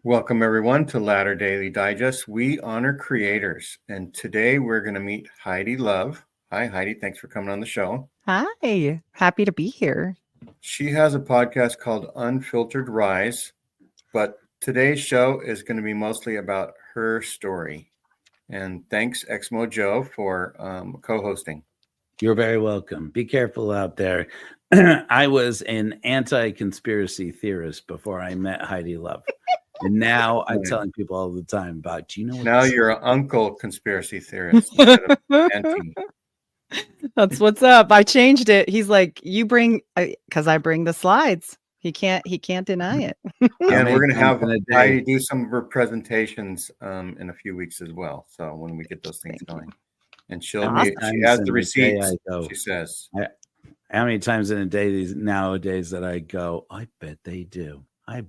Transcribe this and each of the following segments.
Welcome, everyone, to Ladder Daily Digest. We honor creators. And today we're going to meet Heidi Love. Hi, Heidi. Thanks for coming on the show. Hi. Happy to be here. She has a podcast called Unfiltered Rise, but today's show is going to be mostly about her story. And thanks, Exmo Joe, for co-hosting. You're very welcome. Be careful out there. I was an anti-conspiracy theorist before I met Heidi Love. And now I'm telling people all the time about, do you know what now you're an uncle conspiracy theorist instead of auntie. That's what's up. I changed it. He's like, you bring, because I bring the slides. He can't deny it. Yeah, and we're going to have Heidi do some of her presentations in a few weeks as well. So when we get those things going. And she has the receipts, she says. How many times in a day nowadays that I go, I bet they do. I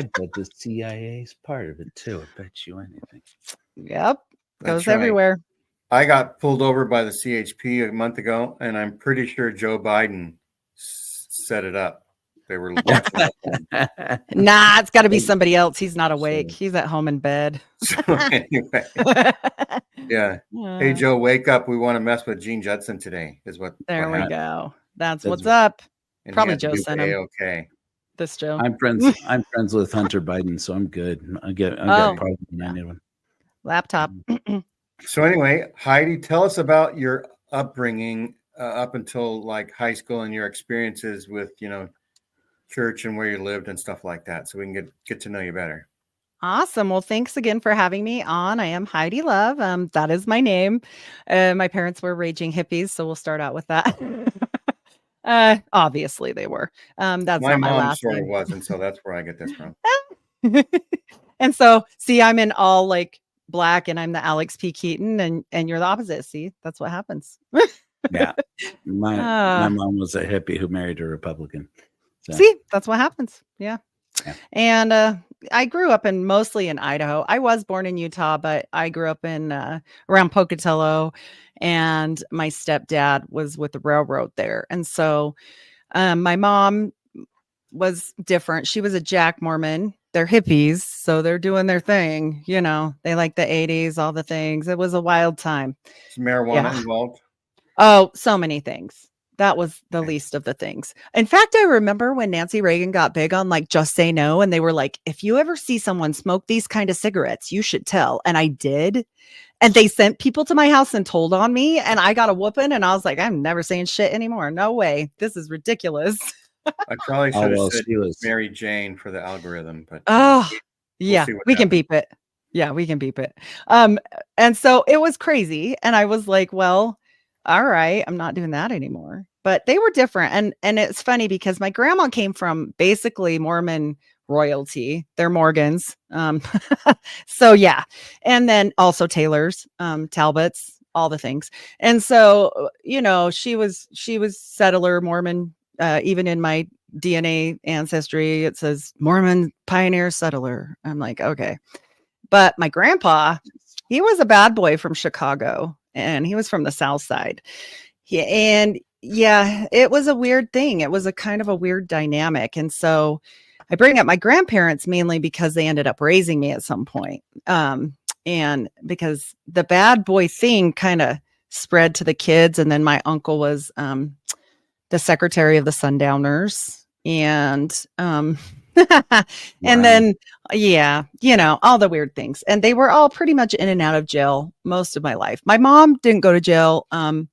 bet the CIA is part of it too. I bet you anything. Yep. Goes everywhere. I got pulled over by the CHP a month ago, and I'm pretty sure Joe Biden set it up. They were watching. Nah, it's got to be somebody else. He's not awake. He's at home in bed. So anyway, yeah. Hey, Joe, wake up. We want to mess with Gene Judson today. Is what. There we go. That's what's up. Probably Joe sent him. Okay. This Joe. I'm friends with Hunter Biden, so I'm good. I get a problem when I need one. Laptop. So anyway, Heidi, tell us about your upbringing up until like high school and your experiences with, church and where you lived and stuff like that, so we can get to know you better. Awesome. Well, thanks again for having me on. I am Heidi Love. That is my name. My parents were raging hippies, so we'll start out with that. Obviously they were. That's my not my mom last sort name. of was, and so that's where I get this from. And so, see, I'm in all like black, and I'm the Alex P. Keaton, and you're the opposite. See, that's what happens. Yeah, my mom was a hippie who married a Republican. So. See, that's what happens. Yeah. And I grew up mostly in Idaho. I was born in Utah, but I grew up in around Pocatello, and my stepdad was with the railroad there. And so my mom was different. She was a Jack Mormon. They're hippies, so they're doing their thing. They like the 80s, all the things. It was a wild time. Is marijuana involved? Oh, so many things. That was the least of the things. In fact, I remember when Nancy Reagan got big on like just say no, and they were like, if you ever see someone smoke these kind of cigarettes, you should tell. And I did. And they sent people to my house and told on me, and I got a whooping, and I was like, I'm never saying shit anymore. No way. This is ridiculous. I probably should have said Mary Jane for the algorithm, but we can beep it. Yeah, we can beep it. And so it was crazy. And I was like, well, all right, I'm not doing that anymore. But they were different. And it's funny because my grandma came from basically Mormon royalty. They're Morgans. So yeah. And then also Taylors, Talbots, all the things. And so, she was settler Mormon. Even in my DNA ancestry, it says Mormon pioneer settler. I'm like, okay. But my grandpa, he was a bad boy from Chicago, and he was from the South Side. It was a weird thing. It was a kind of a weird dynamic. And so I bring up my grandparents mainly because they ended up raising me at some point. And because the bad boy thing kind of spread to the kids. And then my uncle was the secretary of the Sundowners, and and then all the weird things. And they were all pretty much in and out of jail most of my life. My mom didn't go to jail, but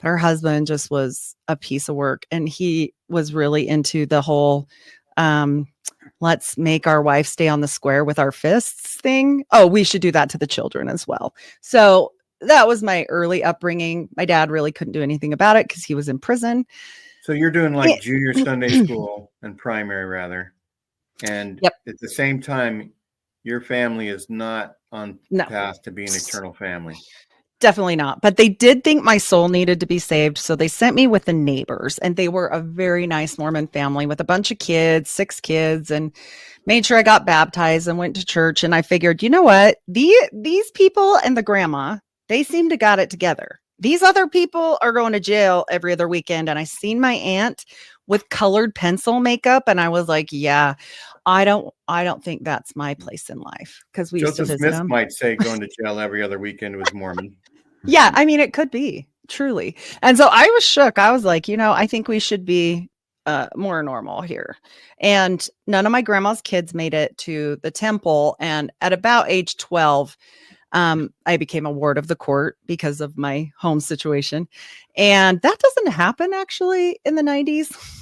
her husband just was a piece of work, and he was really into the whole let's make our wife stay on the square with our fists thing. Oh, we should do that to the children as well. So that was my early upbringing. My dad really couldn't do anything about it because he was in prison. So you're doing like junior Sunday school and primary rather. And at the same time, your family is not on path to be an eternal family. Definitely not. But they did think my soul needed to be saved. So they sent me with the neighbors, and they were a very nice Mormon family with a bunch of kids, 6 kids, and made sure I got baptized and went to church. And I figured, you know what? These people and the grandma, they seem to got it together. These other people are going to jail every other weekend. And I seen my aunt with colored pencil makeup, and I was like, yeah, I don't think that's my place in life because we used to Joseph visit Smith them. might say going to jail every other weekend was Mormon. Yeah, I mean, it could be truly. And so I was shook. I was like, I think we should be more normal here. And none of my grandma's kids made it to the temple. And at about age 12, I became a ward of the court because of my home situation. And that doesn't happen actually in the 90s.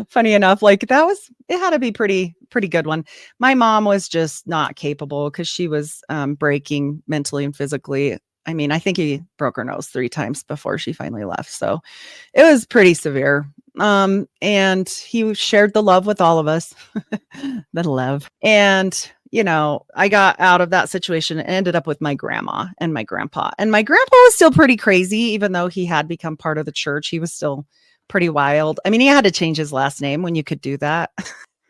Funny enough, like it had to be pretty good one. My mom was just not capable because she was breaking mentally and physically. I mean, I think he broke her nose 3 times before she finally left. So it was pretty severe. And he shared the love with all of us. The love. And, I got out of that situation and ended up with my grandma and my grandpa. And my grandpa was still pretty crazy, even though he had become part of the church. He was still pretty wild. I mean, he had to change his last name when you could do that.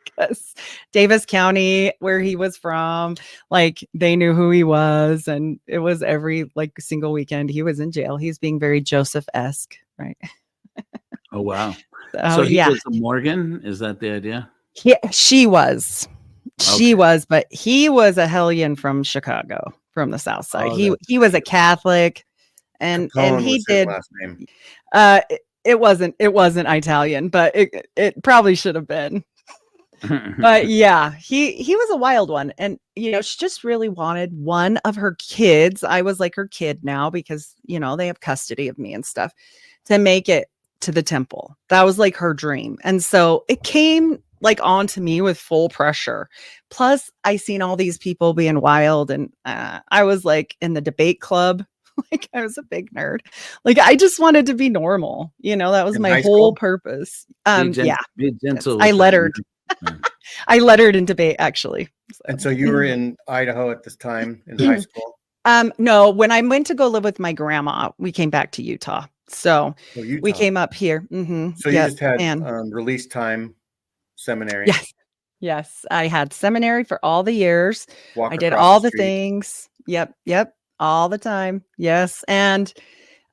Because Davis County, where he was from, like they knew who he was, and it was every like single weekend he was in jail. He's being very Joseph-esque, right? Oh wow! So he yeah, was a Morgan. Is that the idea? she was, but he was a hellion from Chicago, from the South Side. Oh, He was a Catholic, and Capone he was his did. last name. It wasn't Italian, but it probably should have been. But yeah, he was a wild one. And, she just really wanted one of her kids. I was like her kid now because, they have custody of me and stuff, to make it to the temple. That was like her dream. And so it came like onto me with full pressure. Plus I seen all these people being wild. And I was like in the debate club. Like I was a big nerd. Like I just wanted to be normal. That was In my high whole school? purpose. Be gentle. I with lettered. them. I lettered in debate actually. And so you were in Idaho at this time in high school? No, when I went to go live with my grandma, we came back to Utah. So Utah. we came up here. So you just had release time seminary. Yes. I had seminary for all the years. Walk I did across all the the street. things. Yep. All the time. Yes. And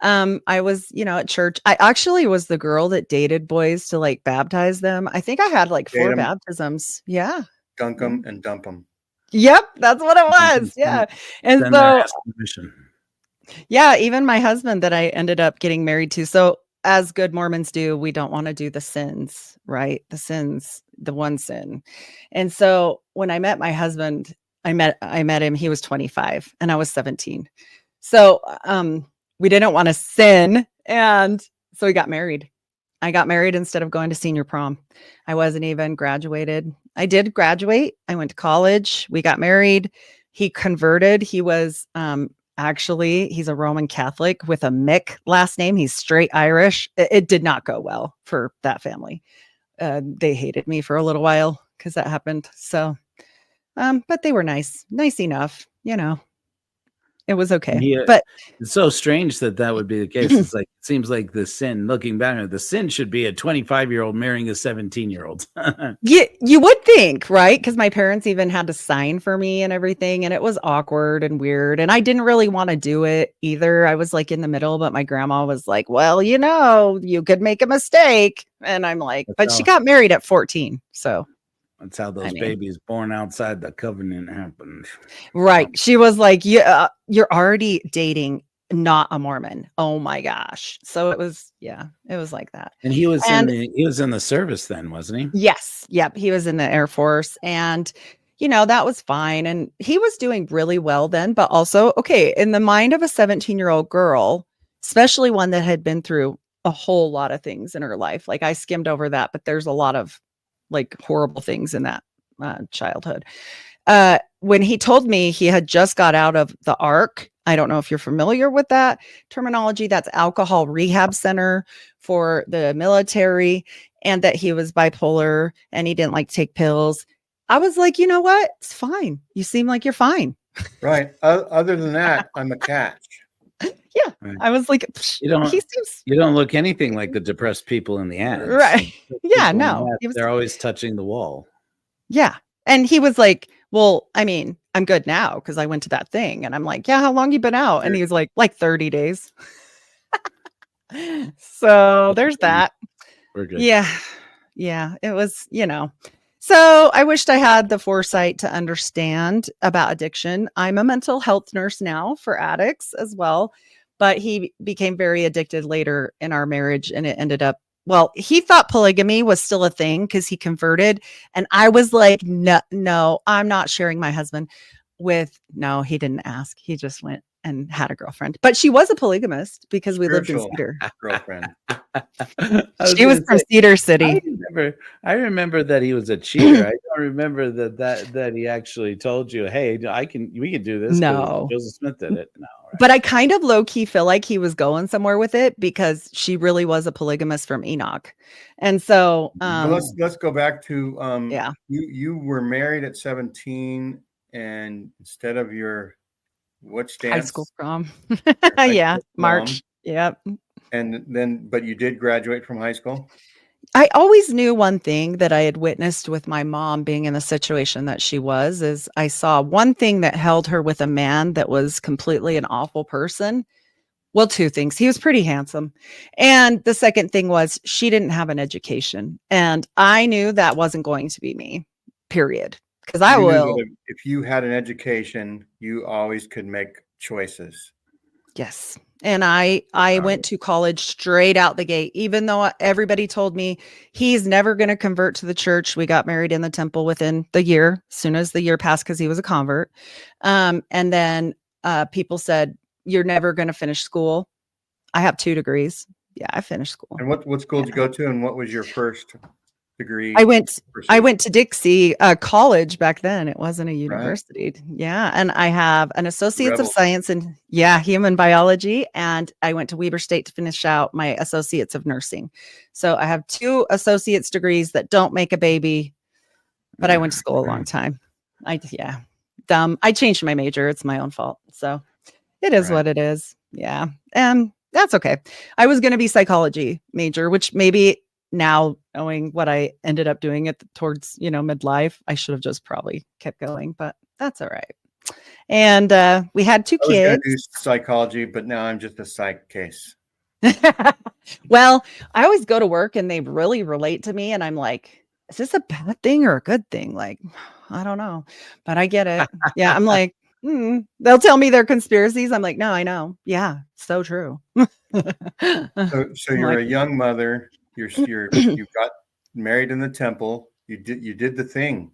I was, at church. I actually was the girl that dated boys to like baptize them. I think I had like 4 baptisms. Yeah. Dunk them and dump them. Yep. That's what it was. Yeah. And Then so ask permission. yeah, even my husband that I ended up getting married to. So as good Mormons do, we don't want to do the sins, right? The sins, the one sin. And so when I met my husband, I met him, he was 25 and I was 17. So we didn't want to sin. And so we got married. I got married instead of going to senior prom. I wasn't even graduated. I did graduate. I went to college. We got married. He converted. He was actually, he's a Roman Catholic with a Mick last name. He's straight Irish. It did not go well for that family. They hated me for a little while because that happened. So, but they were nice enough, It was okay. Yeah, but it's so strange that would be the case. It's like, it seems like the sin, looking back on it, the sin should be a 25-year-old marrying a 17-year-old. You would think, right? Because my parents even had to sign for me and everything. And it was awkward and weird. And I didn't really want to do it either. I was like in the middle, but my grandma was like, well, you could make a mistake. And I'm like, but she got married at 14. So that's how those babies born outside the covenant happened. Right. She was like, yeah, you're already dating not a Mormon. Oh my gosh. So it was like that. And he was in the service then, wasn't he? Yes. Yep. He was in the Air Force and that was fine. And he was doing really well then, but also, okay, in the mind of a 17-year-old girl, especially one that had been through a whole lot of things in her life. Like I skimmed over that, but there's a lot of like horrible things in that childhood. When he told me he had just got out of the ARC, I don't know if you're familiar with that terminology. That's alcohol rehab center for the military, and that he was bipolar and he didn't like to take pills. I was like, you know what? It's fine. You seem like you're fine. Right. Other than that, I'm a catch. Yeah. Right. I was like, you don't look anything like the depressed people in the ads. Right. Yeah, no. They're always touching the wall. Yeah. And he was like, well, I mean, I'm good now because I went to that thing. And I'm like, yeah, how long you been out? And he was like 30 days. So there's that. We're good. Yeah. Yeah. It was, So I wished I had the foresight to understand about addiction. I'm a mental health nurse now for addicts as well, but he became very addicted later in our marriage, and it ended up, well, he thought polygamy was still a thing because he converted. And I was like, no, no, I'm not sharing my husband with, no, he didn't ask. He just went and had a girlfriend, but she was a polygamist because we lived in Spiritual Cedar. girlfriend. She was from Cedar City. I remember that he was a cheater. I don't remember that he actually told you, "Hey, we can do this." 'cause No. Joseph Smith did it. No, right? But I kind of low key feel like he was going somewhere with it because she really was a polygamist from Enoch. And so, Well, let's go back to yeah, you were married at 17, and instead of your which high dance? school prom. High Yeah, school March. prom, Yep. and then but you did graduate from high school? I always knew one thing that I had witnessed with my mom being in the situation that she was is I saw one thing that held her with a man that was completely an awful person. Well, two things. He was pretty handsome. And the second thing was she didn't have an education. And I knew that wasn't going to be me, period. Because I You knew will. that if you had an education, you always could make choices. Yes. And I went to college straight out the gate, even though everybody told me he's never going to convert to the church. We got married in the temple within the year, as soon as the year passed, because he was a convert. And then people said, you're never going to finish school. I have 2 degrees. Yeah, I finished school. And what school did you go to, and what was your first degree? I went pursuit? to Dixie College back then. It wasn't a university. Right. Yeah. And I have an associate's of science in human biology. And I went to Weber State to finish out my associates of nursing. So I have 2 associate's degrees that don't make a baby, but I went to school a long time. Dumb. I changed my major. It's my own fault. So it is what it is. Yeah. And that's okay. I was going to be psychology major, which maybe now knowing what I ended up doing towards, midlife, I should have just probably kept going, but that's all right. And we had 2 kids. I was do psychology, but now I'm just a psych case. Well, I always go to work and they really relate to me. And I'm like, is this a bad thing or a good thing? Like, I don't know, but I get it. Yeah. I'm like, they'll tell me their conspiracies. I'm like, no, I know. Yeah. So true. So you're a young mother. You got married in the temple. You did the thing.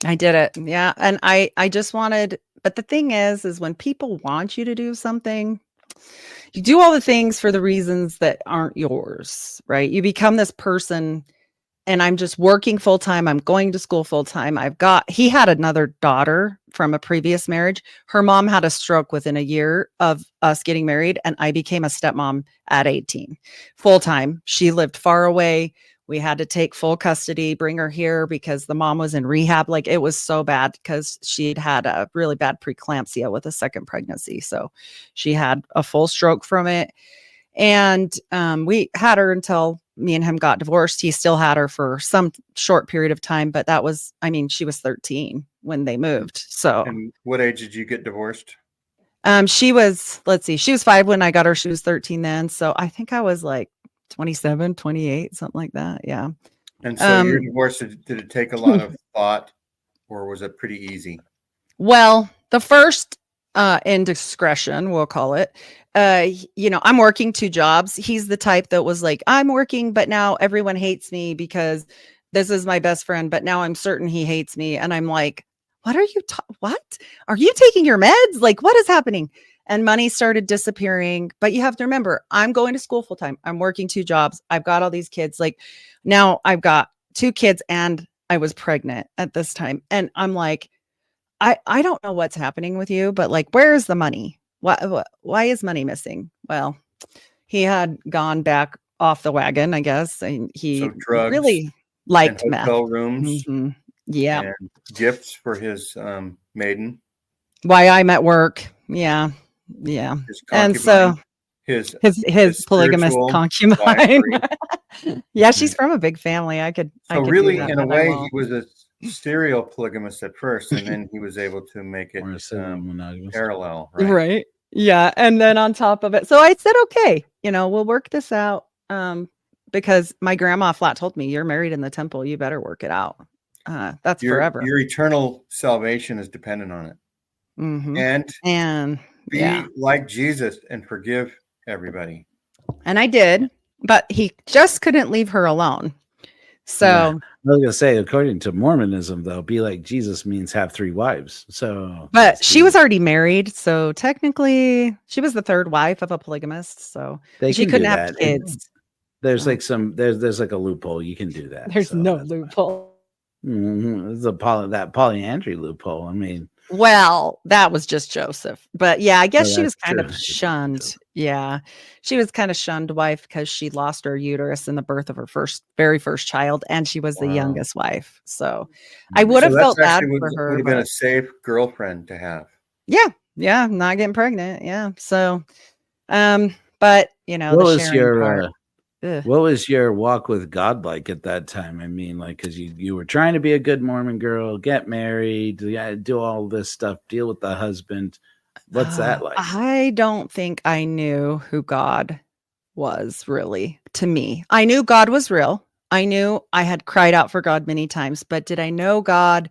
I did it. Yeah. And I just wanted, but the thing is when people want you to do something, you do all the things for the reasons that aren't yours, right? You become this person, and I'm just working full time. I'm going to school full time. He had another daughter from a previous marriage. Her mom had a stroke within a year of us getting married, and I became a stepmom at 18, full time. She lived far away. We had to take full custody, bring her here because the mom was in rehab. Like, it was so bad because she'd had a really bad preeclampsia with a second pregnancy. So she had a full stroke from it. And we had her until me and him got divorced. He still had her for some short period of time, but she was 13 when they moved. So, and what age did you get divorced? She was 5 when I got her. She was 13 then. So I think I was like 27, 28, something like that. Yeah. And so your divorce, did it take a lot of thought, or was it pretty easy? Well, the first indiscretion, we'll call it, I'm working 2 jobs. He's the type that was like, I'm working, but now everyone hates me because this is my best friend, but now I'm certain he hates me. And I'm like, what are you taking your meds? Like, what is happening? And money started disappearing. But you have to remember, I'm going to school full time. I'm working 2 jobs. I've got all these kids. Like, now I've got 2 kids and I was pregnant at this time. And I'm like, I don't know what's happening with you, but like, where's the money? Why is money missing? Well, he had gone back off the wagon, I guess. And he really liked meth. Hotel rooms. Mm-hmm. Yeah. And gifts for his maiden. Why I'm at work. Yeah. Yeah. And so his polygamous concubine. Yeah, she's from a big family. I could really, in a way, he was a serial polygamist at first, and then he was able to make it parallel, right? Yeah. And then on top of it, so I said, okay, we'll work this out, because my grandma flat told me, you're married in the temple, you better work it out. that's forever. Your eternal salvation is dependent on it. And be like Jesus and forgive everybody. And I did, but he just couldn't leave her alone. So I was gonna say, according to Mormonism, though, be like Jesus means have 3 wives. So, but she was already married, so technically she was the 3rd wife of a polygamist. So she couldn't have kids. There's like there's like a loophole. You can do that. There's no loophole. There's that polyandry loophole. I mean, well, that was just Joseph, but yeah, I guess she was kind true. of shunned. Yeah, she was kind of shunned wife because she lost her uterus in the birth of her very first child, and she was the youngest wife. So I would have felt bad for her. Would have been a safe girlfriend to have. Yeah, not getting pregnant. Yeah, so, but what was your walk with God like at that time? I mean, like, because you were trying to be a good Mormon girl, get married, do all this stuff, deal with the husband. What's that like? I don't think I knew who God was really to me. I knew God was real. I knew I had cried out for God many times, but did I know God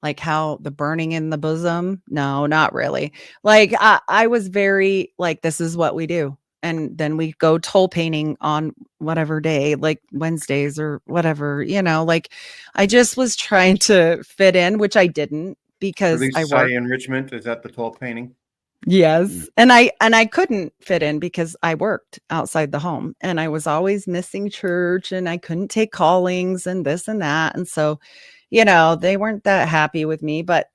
like how the burning in the bosom? No, not really. Like I was very like, this is what we do. And then we go toll painting on whatever day, like Wednesdays or whatever, like I just was trying to fit in, which I didn't because I worked. Enrichment, is that the toll painting? Yes. And I couldn't fit in because I worked outside the home and I was always missing church and I couldn't take callings and this and that. And so, they weren't that happy with me, but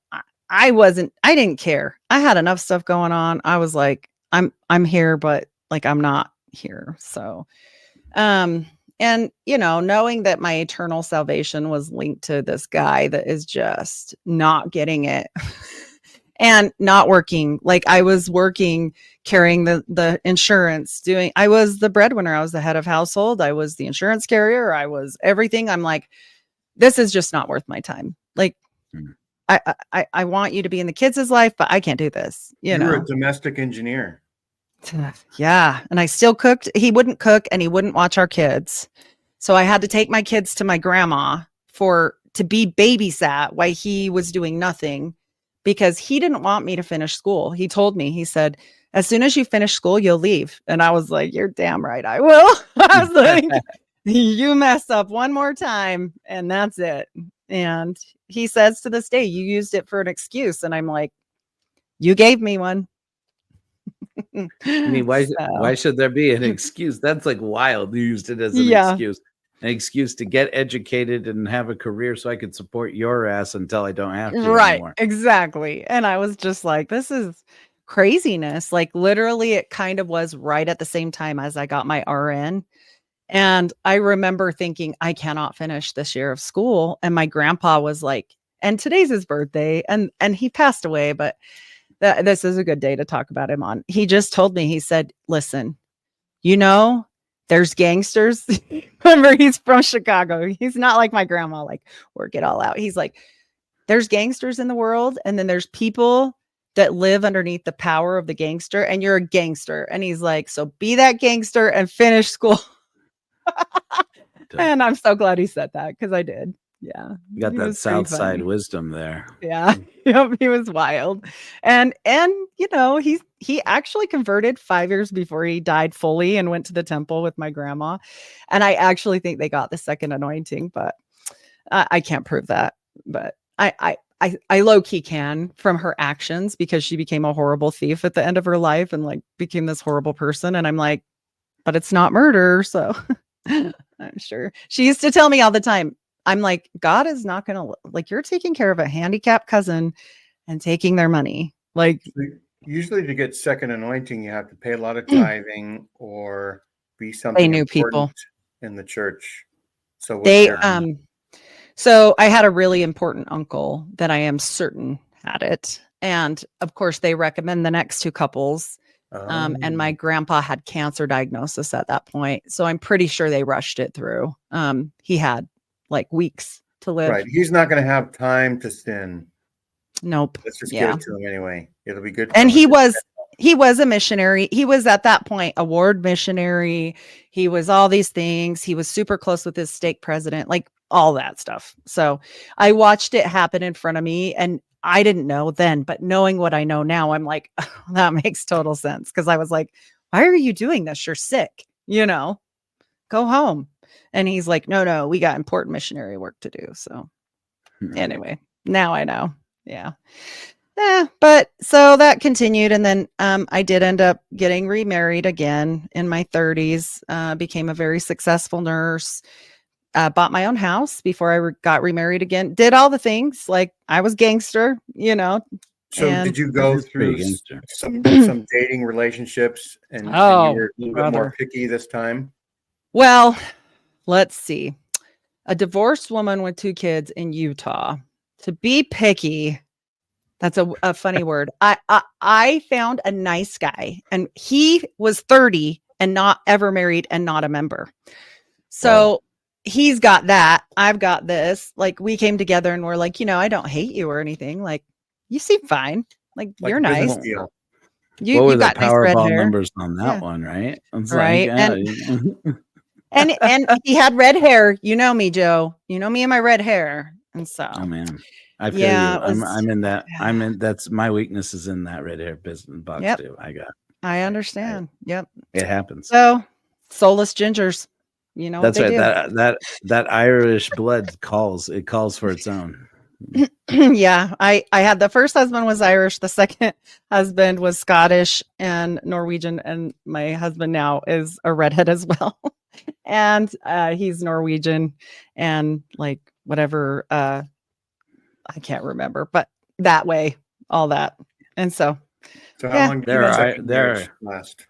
I didn't care. I had enough stuff going on. I was like, I'm here, but like, I'm not here. So, and knowing that my eternal salvation was linked to this guy that is just not getting it and not working. Like I was working, carrying the insurance, I was the breadwinner. I was the head of household. I was the insurance carrier. I was everything. I'm like, this is just not worth my time. Like, I want you to be in the kids' life, but I can't do this. You were a domestic engineer. Yeah. And I still cooked. He wouldn't cook and he wouldn't watch our kids. So I had to take my kids to my grandma to be babysat while he was doing nothing because he didn't want me to finish school. He told me, he said, as soon as you finish school, you'll leave. And I was like, you're damn right. I will. I was like, you mess up one more time and that's it. And he says to this day, you used it for an excuse. And I'm like, you gave me one. I mean, why should there be an excuse? That's like wild. You used it as an excuse to get educated and have a career so I could support your ass until I don't have to anymore. Exactly. And I was just like, this is craziness. Like literally it kind of was right at the same time as I got my RN. And I remember thinking, I cannot finish this year of school. And my grandpa was like, and today's his birthday and he passed away, but this is a good day to talk about him on. He just told me, he said, listen, there's gangsters. Remember, he's from Chicago. He's not like my grandma, like work it all out. He's like, there's gangsters in the world. And then there's people that live underneath the power of the gangster. And you're a gangster. And he's like, so be that gangster and finish school. And I'm so glad he said that because I did. Yeah. You got that South Side wisdom there. Yeah. Yep, he was wild. And he actually converted 5 years before he died fully and went to the temple with my grandma. And I actually think they got the second anointing, but I can't prove that. But I low-key can from her actions because she became a horrible thief at the end of her life and like became this horrible person. And I'm like, but it's not murder. So I'm sure she used to tell me all the time, I'm like, God is not going to like, you're taking care of a handicapped cousin and taking their money. Like usually to get second anointing, you have to pay a lot of tithing or be something they knew people in the church. So so I had a really important uncle that I am certain had it. And of course they recommend the next 2 couples. And my grandpa had cancer diagnosis at that point. So I'm pretty sure they rushed it through. He had like weeks to live. Right. He's not going to have time to sin. Nope. Let's just give it to him anyway. It'll be good. And he was a missionary. He was at that point a ward missionary. He was all these things. He was super close with his stake president. Like all that stuff. So I watched it happen in front of me, and I didn't know then, but knowing what I know now, I'm like, oh, that makes total sense. Cause I was like, why are you doing this? You're sick, go home. And he's like, no, we got important missionary work to do. So anyway, now I know. Yeah. Yeah. But so that continued. And then I did end up getting remarried again in my 30s, became a very successful nurse. Bought my own house before I got remarried again. Did all the things, like I was gangster, So did you go through some dating relationships and you were a little bit more picky this time? Well, let's see. A divorced woman with 2 kids in Utah. To be picky, that's a funny word. I found a nice guy, and he was 30 and not ever married and not a member. So he's got that. I've got this. Like, we came together and we're like, I don't hate you or anything. Like, you seem fine. Like you're nice. What were the Powerball numbers on that one, right? Right. And he had red hair. You know me, Joe. You know me and my red hair. And so, oh man, I feel you. I'm in that. That's my weakness is in that red hair business box too. I understand. Yep. It happens. So, soulless gingers. That's right. That Irish blood calls. It calls for its own. Yeah, I had the first husband was Irish, the second husband was Scottish and Norwegian, and my husband now is a redhead as well. And he's Norwegian and like whatever I can't remember, but that way, all that. And so how long did you last?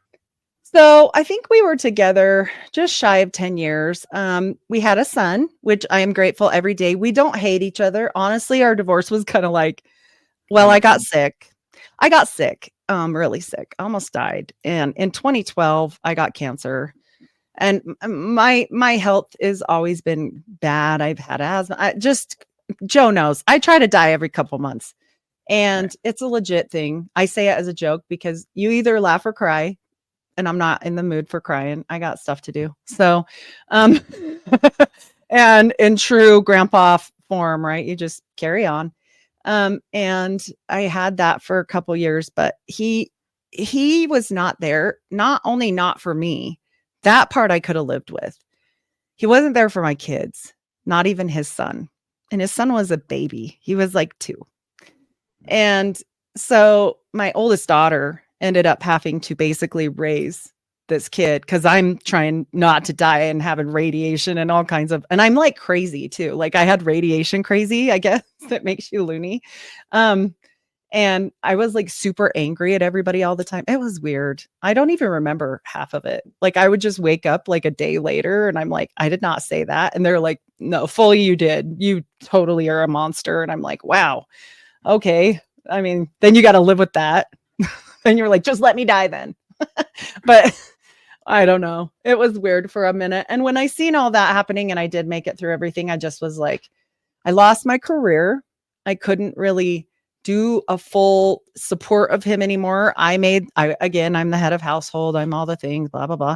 So I think we were together just shy of 10 years. We had a son, which I am grateful every day. We don't hate each other. Honestly, our divorce was kind of like, well, I got sick. Really sick. I almost died. And in 2012, I got cancer. And my health has always been bad. I've had asthma. Joe knows. I try to die every couple months. And it's a legit thing. I say it as a joke because you either laugh or cry. And I'm not in the mood for crying. I got stuff to do. So, and in true grandpa form, right? You just carry on. And I had that for a couple years, but he was not there. Not only not for me, that part I could have lived with. He wasn't there for my kids, not even his son. And his son was a baby. He was like 2. And so my oldest daughter ended up having to basically raise this kid because I'm trying not to die and having radiation and all kinds of, and I'm like crazy too. Like I had radiation crazy, I guess that makes you loony. And I was like super angry at everybody all the time. It was weird. I don't even remember half of it. Like I would just wake up like a day later and I'm like, I did not say that. And they're like, no, fully you did. You totally are a monster. And I'm like, wow. Okay. I mean, then you got to live with that. And you're like, just let me die then. But I don't know. It was weird for a minute. And when I seen all that happening and I did make it through everything, I just was like, I lost my career. I couldn't really do a full support of him anymore. I'm the head of household. I'm all the things, blah, blah, blah.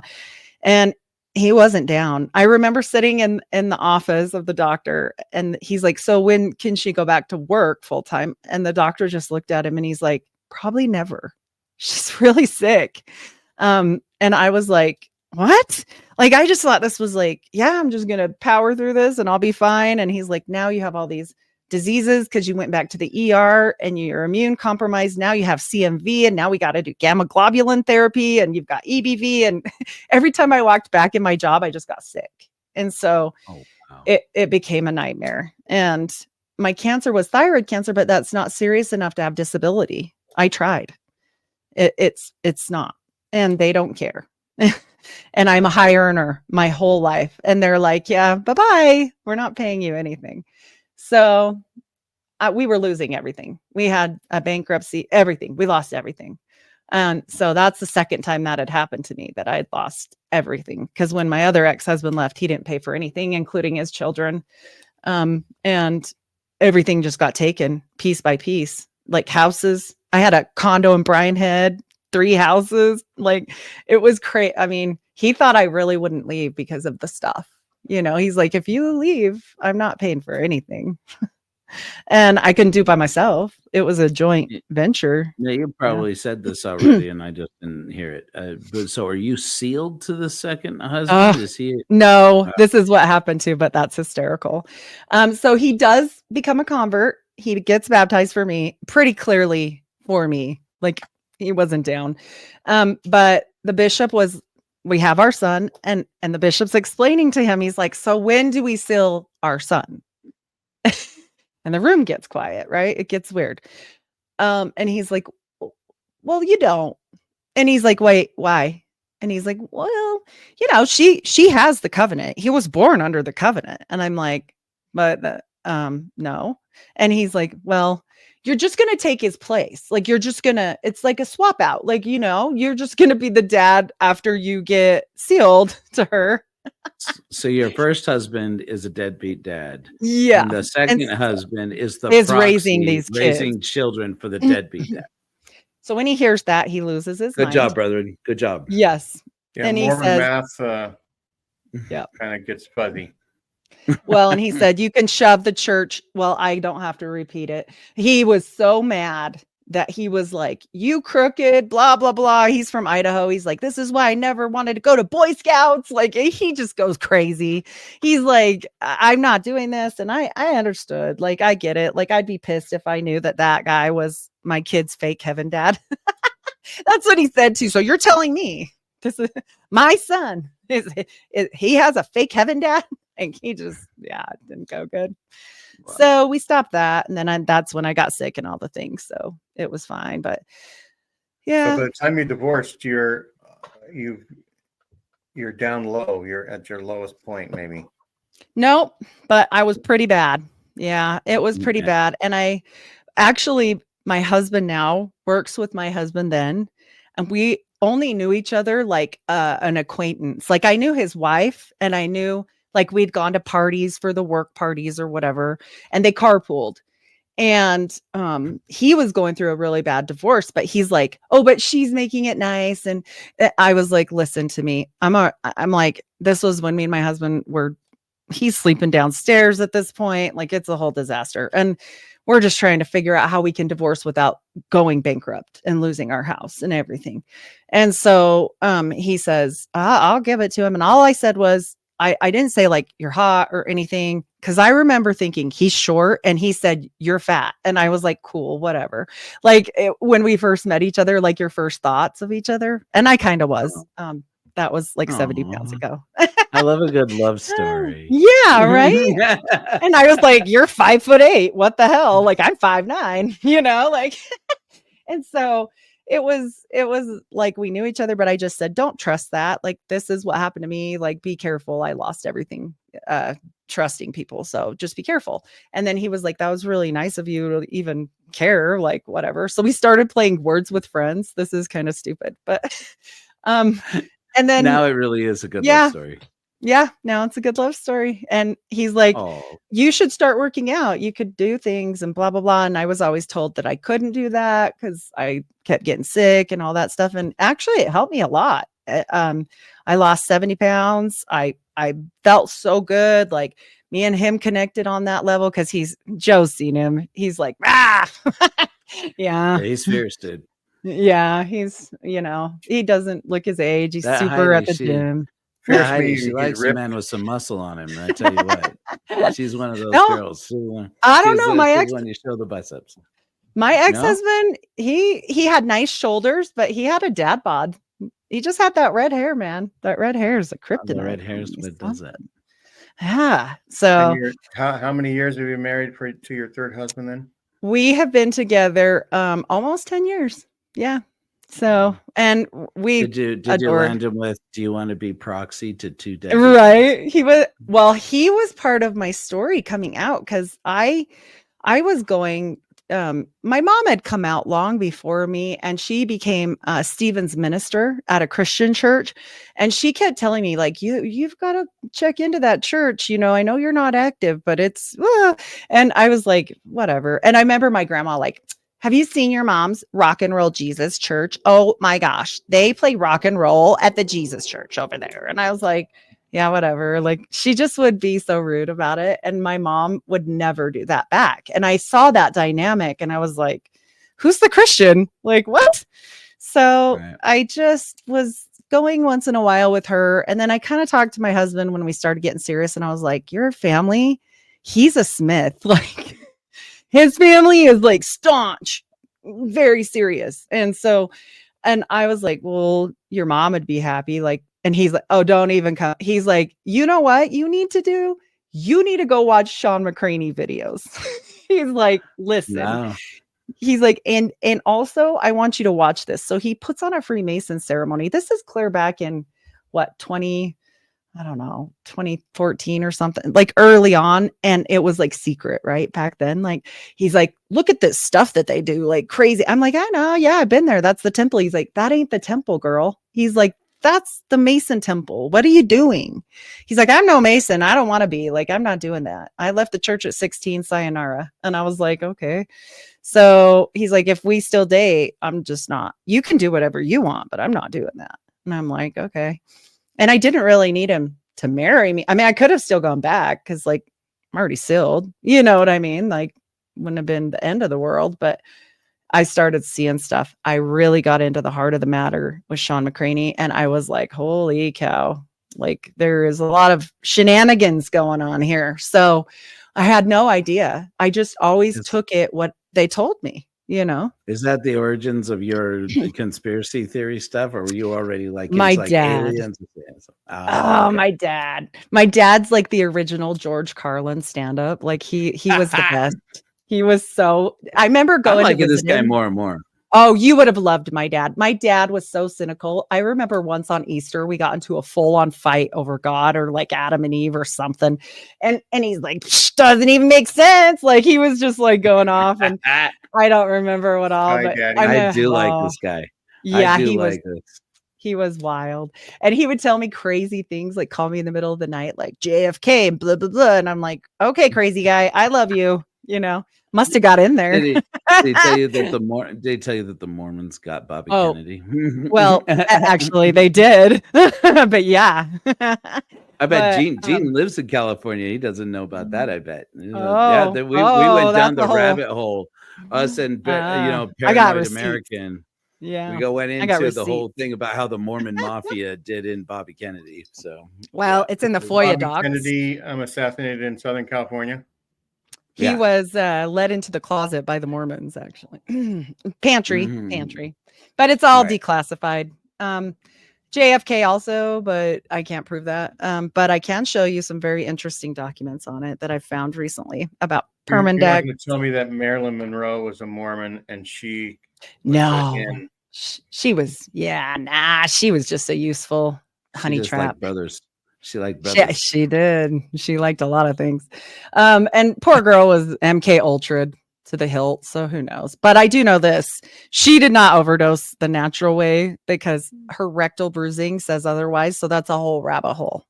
And he wasn't down. I remember sitting in the office of the doctor and he's like, so when can she go back to work full time? And the doctor just looked at him and he's like, probably never. She's really sick. And I was like, what? Like, I just thought this was like, yeah, I'm just going to power through this and I'll be fine. And he's like, now you have all these diseases because you went back to the ER and you're immune compromised. Now you have CMV and now we got to do gamma globulin therapy and you've got EBV. And every time I walked back in my job, I just got sick. And so it became a nightmare. And my cancer was thyroid cancer, but that's not serious enough to have disability. I tried. It's not, and they don't care. And I'm a high earner my whole life. And they're like, yeah, bye-bye. We're not paying you anything. So we were losing everything. We had a bankruptcy, everything. We lost everything. And so that's the second time that had happened to me, that I had lost everything. Because when my other ex-husband left, he didn't pay for anything, including his children. And everything just got taken piece by piece, like houses. I had a condo in Bryan Head, 3 houses. Like it was crazy. I mean, he thought I really wouldn't leave because of the stuff, He's like, if you leave, I'm not paying for anything. And I couldn't do it by myself. It was a joint venture. Yeah, you probably said this already, and I just didn't hear it. But so, are you sealed to the second husband? Is he? No, this is what happened too, but that's hysterical. So he does become a convert. He gets baptized for me, pretty clearly for me. Like he wasn't down. But the bishop was. We have our son, and the bishop's explaining to him. He's like, so when do we seal our son? And the room gets quiet, right? It gets weird. And he's like, well, you don't. And he's like, wait, why? And he's like, well, she has the covenant. He was born under the covenant. And I'm like, but no. And he's like, well, you're just going to take his place. Like, it's like a swap out. Like, you're just going to be the dad after you get sealed to her. So your first husband is a deadbeat dad. Yeah. And the second husband is raising these raising children for the deadbeat dad. So when he hears that, he loses his mind. Good job, brethren. Good job. Yes. Yeah, and Mormon he says, math kind of gets fuzzy. Well, and he said, you can shove the church. Well, I don't have to repeat it. He was so mad that he was like, you crooked, blah, blah, blah. He's from Idaho. He's like, this is why I never wanted to go to Boy Scouts. Like, he just goes crazy. He's like, I'm not doing this. And I understood. Like, I get it. Like, I'd be pissed if I knew that guy was my kid's fake heaven dad. That's what he said too. So you're telling me this is my son he has a fake heaven dad? And he just, it didn't go good. Wow. So we stopped that. And then that's when I got sick and all the things. So it was fine. But yeah. So by the time you divorced, you're down low. You're at your lowest point, maybe. Nope. But I was pretty bad. Yeah, it was pretty bad. And my husband now works with my husband then. And we only knew each other like an acquaintance. Like I knew his wife and I knew like we'd gone to parties for the work parties or whatever, and they carpooled. And he was going through a really bad divorce, but he's like, oh, but she's making it nice. And I was like, listen to me. I'm like, this was when me and my husband he's sleeping downstairs at this point. Like it's a whole disaster. And we're just trying to figure out how we can divorce without going bankrupt and losing our house and everything. And so he says, I'll give it to him. And all I said was, I didn't say like you're hot or anything, because I remember thinking he's short and he said you're fat. And I was like, cool, whatever. Like when we first met each other, like your first thoughts of each other. And I kind of was. That was like 70 pounds ago. I love a good love story. Yeah, right. And I was like, you're 5'8". What the hell? Like I'm 5'9", like, and so it was like we knew each other, but I just said, don't trust that. Like, this is what happened to me. Like, be careful. I lost everything, trusting people. So just be careful. And then he was like, that was really nice of you to even care, like whatever. So we started playing Words with Friends. This is kind of stupid, but, and then now it really is a good love story. Yeah, now it's a good love story. And he's like, you should start working out. You could do things and blah, blah, blah. And I was always told that I couldn't do that because I kept getting sick and all that stuff. And actually, it helped me a lot. I lost 70 pounds. I felt so good. Like me and him connected on that level because Joe's seen him. He's like, yeah. He's fierce, dude. Yeah, he's, he doesn't look his age. He's super at the gym. Heidi, she likes a man with some muscle on him. I tell you what, she's one of those girls. I don't know. My ex, when you show the biceps. My ex-husband, he had nice shoulders, but he had a dad bod. He just had that red hair, man. That red hair is a kryptonite. The red hair is what does it. Yeah. So how many years have you been married to your third husband then? We have been together almost 10 years. Yeah. So, and we did you land him with, do you want to be proxy to 2 days? Right. He was part of my story coming out because I was going, my mom had come out long before me and she became Stephen's minister at a Christian church. And she kept telling me like, you've got to check into that church. I know you're not active, but it's, and I was like, whatever. And I remember my grandma like, have you seen your mom's Rock and Roll Jesus Church? Oh my gosh, they play rock and roll at the Jesus Church over there. And I was like, yeah, whatever. Like she just would be so rude about it. And my mom would never do that back. And I saw that dynamic and I was like, who's the Christian? Like, what? So I just was going once in a while with her. And then I kind of talked to my husband when we started getting serious. And I was like, your family, he's a Smith. Like his family is like staunch, very serious. And so, and I was like, well, your mom would be happy. Like, and he's like, oh, don't even come. He's like, you know what you need to do? You need to go watch Sean McCraney videos. He's like, listen. Wow. He's like, and also I want you to watch this. So he puts on a Freemason ceremony. This is clear back in what, 2014 or something, like early on. And it was like secret, right? Back then, like, he's like, look at this stuff that they do, like crazy. I'm like, I know. Yeah, I've been there. That's the temple. He's like, that ain't the temple, girl. He's like, that's the Mason temple. What are you doing? He's like, I'm no Mason. I don't want to be. Like, I'm not doing that. I left the church at 16, sayonara. And I was like, okay. So he's like, if we still date, I'm just not. You can do whatever you want, but I'm not doing that. And I'm like, okay. And I didn't really need him to marry me. I mean, I could have still gone back because like I'm already sealed. You know what I mean? Like wouldn't have been the end of the world, but I started seeing stuff. I really got into the heart of the matter with Sean McCraney. And I was like, holy cow, like there is a lot of shenanigans going on here. So I had no idea. I just always took it what they told me, you know. Is that the origins of your conspiracy theory stuff? Or were you already like, my like dad? Aliens? Oh, okay. My dad's like the original George Carlin stand-up. Like he was the best. He was so, I remember going to visit this guy him. more and more. Oh, you would have loved my dad. My dad was so cynical. I remember once on Easter, we got into a full-on fight over God or like Adam and Eve or something. And he's like, doesn't even make sense. Like he was just like going off. And I don't remember what all, but I do like this guy. Yeah, he was wild. And he would tell me crazy things, like call me in the middle of the night, like JFK and blah, blah, blah. And I'm like, okay, crazy guy, I love you. You know, must have got in there. Did they tell you that the Mormons got Bobby Kennedy? Well, actually they did. But yeah. I bet Gene lives in California. He doesn't know about that, I bet. We went down the rabbit hole. Us and Paranoid American. Yeah. We went into the whole thing about how the Mormon Mafia did in Bobby Kennedy. So it's in the FOIA docs. Kennedy assassinated in Southern California. He was led into the closet by the Mormons, actually. Pantry. But it's all declassified. JFK also, but I can't prove that. But I can show you some very interesting documents on it that I found recently about Permandex. You're going to tell me that Marilyn Monroe was a Mormon and she she was she was just a useful honey trap. Liked brothers. She liked brothers. Yeah, she did. She liked a lot of things. And poor girl was MK Ultra to the hilt. So who knows? But I do know this. She did not overdose the natural way because her rectal bruising says otherwise. So that's a whole rabbit hole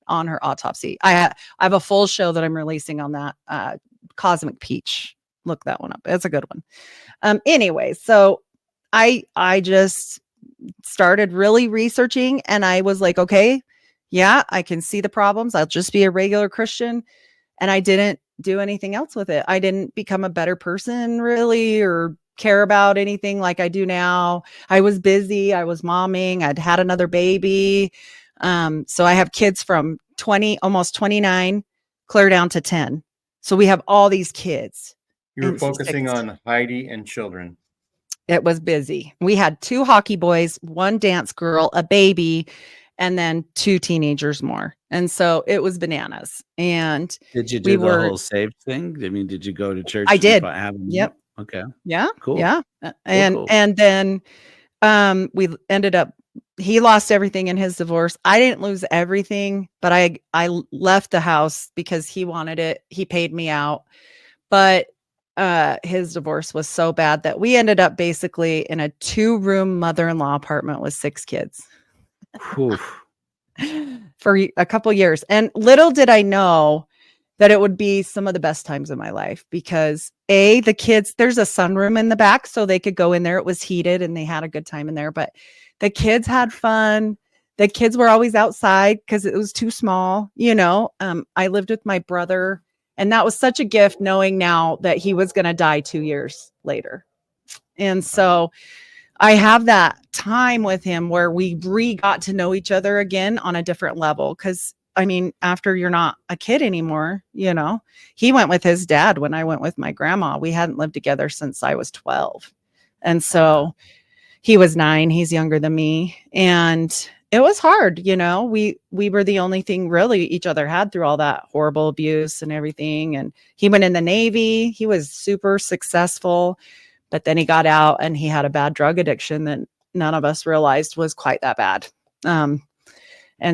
on her autopsy. I have a full show that I'm releasing on that. Cosmic Peach. Look that one up. It's a good one. Anyway, so I just started really researching and I was like, okay, yeah, I can see the problems. I'll just be a regular Christian. And I didn't do anything else with it. I didn't become a better person really, or care about anything like I do now. I was busy. I was momming. I'd had another baby. So I have kids from 20, almost 29, clear down to 10. So we have all these kids. You were focusing on Heidi and children. It was busy. We had 2 hockey boys, 1 dance girl, a baby, and then 2 teenagers more. And so it was bananas. And did you do the whole saved thing? I mean, did you go to church? I did. Yep. Okay. Yeah. Cool. Yeah. And cool. And then we ended up, he lost everything in his divorce. I didn't lose everything, but I left the house because he wanted it. He paid me out. But his divorce was so bad that we ended up basically in a 2-room mother-in-law apartment with 6 kids. For a couple years. And little did I know that it would be some of the best times of my life because the kids, there's a sunroom in the back so they could go in there. It was heated and they had a good time in there, but the kids had fun. the kids were always outside because it was too small. I lived with my brother, and that was such a gift knowing now that he was going to die 2 years later. And so I have that time with him where we got to know each other again on a different level. Cause I mean, after you're not a kid anymore, he went with his dad when I went with my grandma. We hadn't lived together since I was 12. And so he was 9, he's younger than me. And it was hard. We were the only thing really each other had through all that horrible abuse and everything. And he went in the Navy. He was super successful. But then he got out and he had a bad drug addiction that none of us realized was quite that bad. And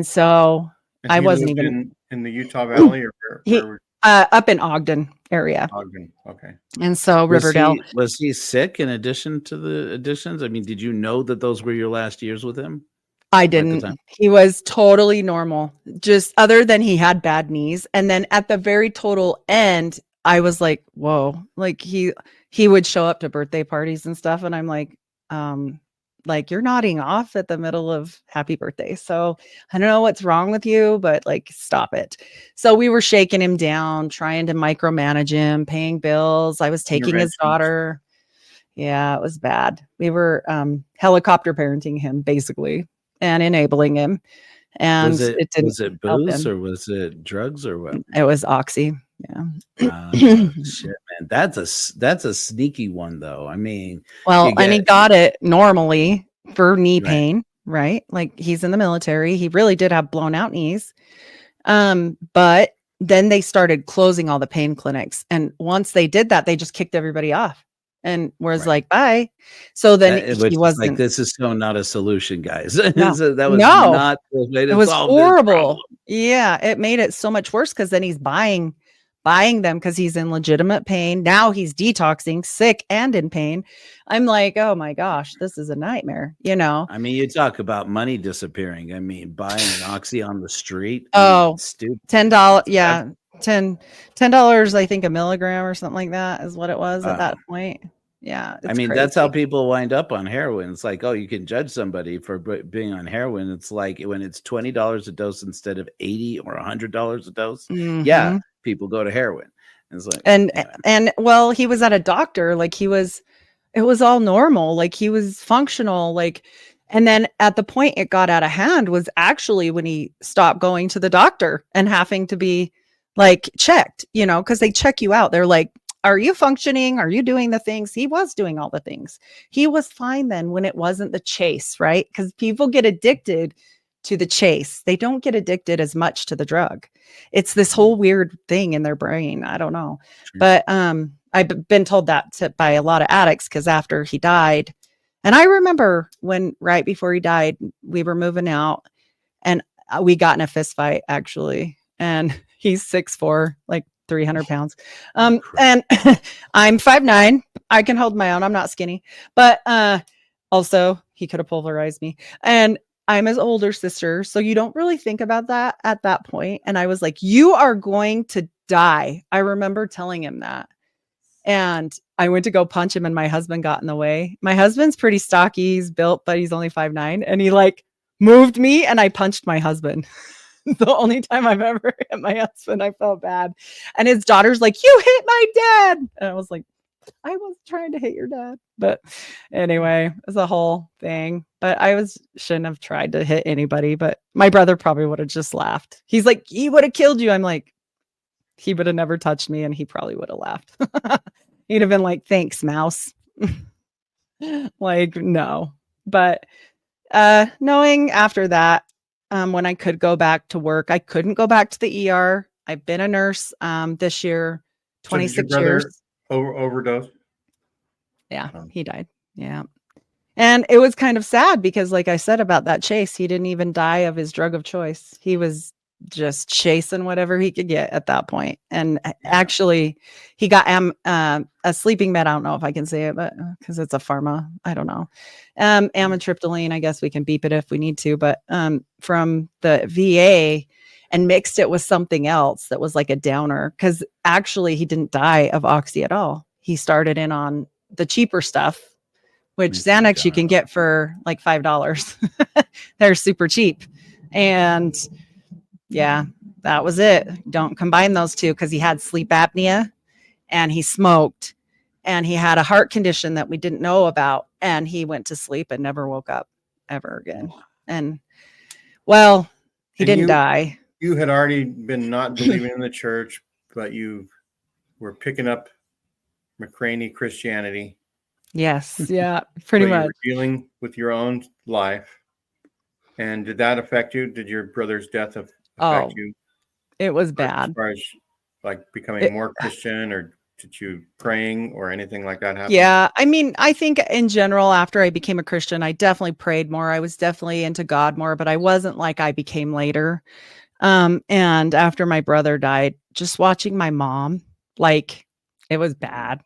so I wasn't even in the Utah Valley, or where up in Ogden area. Ogden, okay. And so Riverdale. Was he sick in addition to the additions? I mean, did you know that those were your last years with him? I didn't. He was totally normal, just other than he had bad knees. And then at the very total end, I was like, whoa, like he would show up to birthday parties and stuff. And I'm like you're nodding off at the middle of happy birthday. So I don't know what's wrong with you, but like, stop it. So we were shaking him down, trying to micromanage him, paying bills. I was taking his daughter. Yeah, it was bad. We were helicopter parenting him basically and enabling him. And it didn't. Was it booze or was it drugs or what? It was oxy. Yeah. Shit, man. That's a sneaky one though. I mean, and he got it normally for knee pain, right? Like he's in the military. He really did have blown out knees. But then they started closing all the pain clinics. And once they did that, they just kicked everybody off and was like, bye. So then he wasn't like, this is so not a solution, guys. No. That was not the way to it was solve horrible. Yeah. It made it so much worse because then he's buying them because he's in legitimate pain. Now he's detoxing, sick and in pain. I'm like, oh my gosh, this is a nightmare, I mean, you talk about money disappearing. I mean, buying oxy on the street. Stupid. $10. Yeah. $10, I think a milligram or something like that is what it was at that point. Yeah. I mean, that's how people wind up on heroin. It's like, oh, you can judge somebody for being on heroin. It's like when it's $20 a dose instead of $80 or $100 a dose. Mm-hmm. Yeah. People go to heroin. It's like, and well, he was at a doctor, like it was all normal. Like he was functional, and then at the point it got out of hand was actually when he stopped going to the doctor and having to be like checked, cause they check you out. They're like, are you functioning? Are you doing the things? He was doing all the things. He was fine then when it wasn't the chase, right? Cause people get addicted to the chase. They don't get addicted as much to the drug. It's this whole weird thing in their brain. I don't know. True. But I've been told that by a lot of addicts because after he died, and I remember when right before he died, we were moving out and we got in a fist fight actually. And he's 6'4", like 300 pounds. And I'm 5'9". I can hold my own. I'm not skinny, but also he could have pulverized me. And I'm his older sister. So you don't really think about that at that point. And I was like, you are going to die. I remember telling him that. And I went to go punch him and my husband got in the way. My husband's pretty stocky. He's built, but he's only 5'9". And he like moved me and I punched my husband. The only time I've ever hit my husband, I felt bad. And his daughter's like, you hit my dad. And I was like, I was trying to hit your dad. But anyway, it's a whole thing. But shouldn't have tried to hit anybody. But my brother probably would have just laughed. He's like, he would have killed you. I'm like, he would have never touched me and he probably would have laughed. He'd have been like, thanks, mouse. Like, no. But knowing after that, when I could go back to work, I couldn't go back to the ER. I've been a nurse this year, 26 years. Overdose? Yeah, he died. Yeah. And it was kind of sad because like I said about that chase, he didn't even die of his drug of choice. He was just chasing whatever he could get at that point. And actually he got a sleeping med. I don't know if I can say it, but because it's a pharma, I don't know. Amitriptyline, I guess we can beep it if we need to, but from the VA, and mixed it with something else that was like a downer. Because actually he didn't die of oxy at all. He started in on the cheaper stuff, which Xanax you can get for like $5. They're super cheap. And yeah, that was it. Don't combine those two, because he had sleep apnea and he smoked and he had a heart condition that we didn't know about. And he went to sleep and never woke up ever again. And well, he didn't die. You had already been not believing in the church, but you were picking up McCraney Christianity. Yes. Yeah, pretty much. You were dealing with your own life. And did that affect you? Did your brother's death affect you? It was bad. As far as like becoming more Christian, or did you praying or anything like that happen? Yeah. I mean, I think in general, after I became a Christian, I definitely prayed more. I was definitely into God more, but I wasn't like I became later. And after my brother died, just watching my mom, like, it was bad.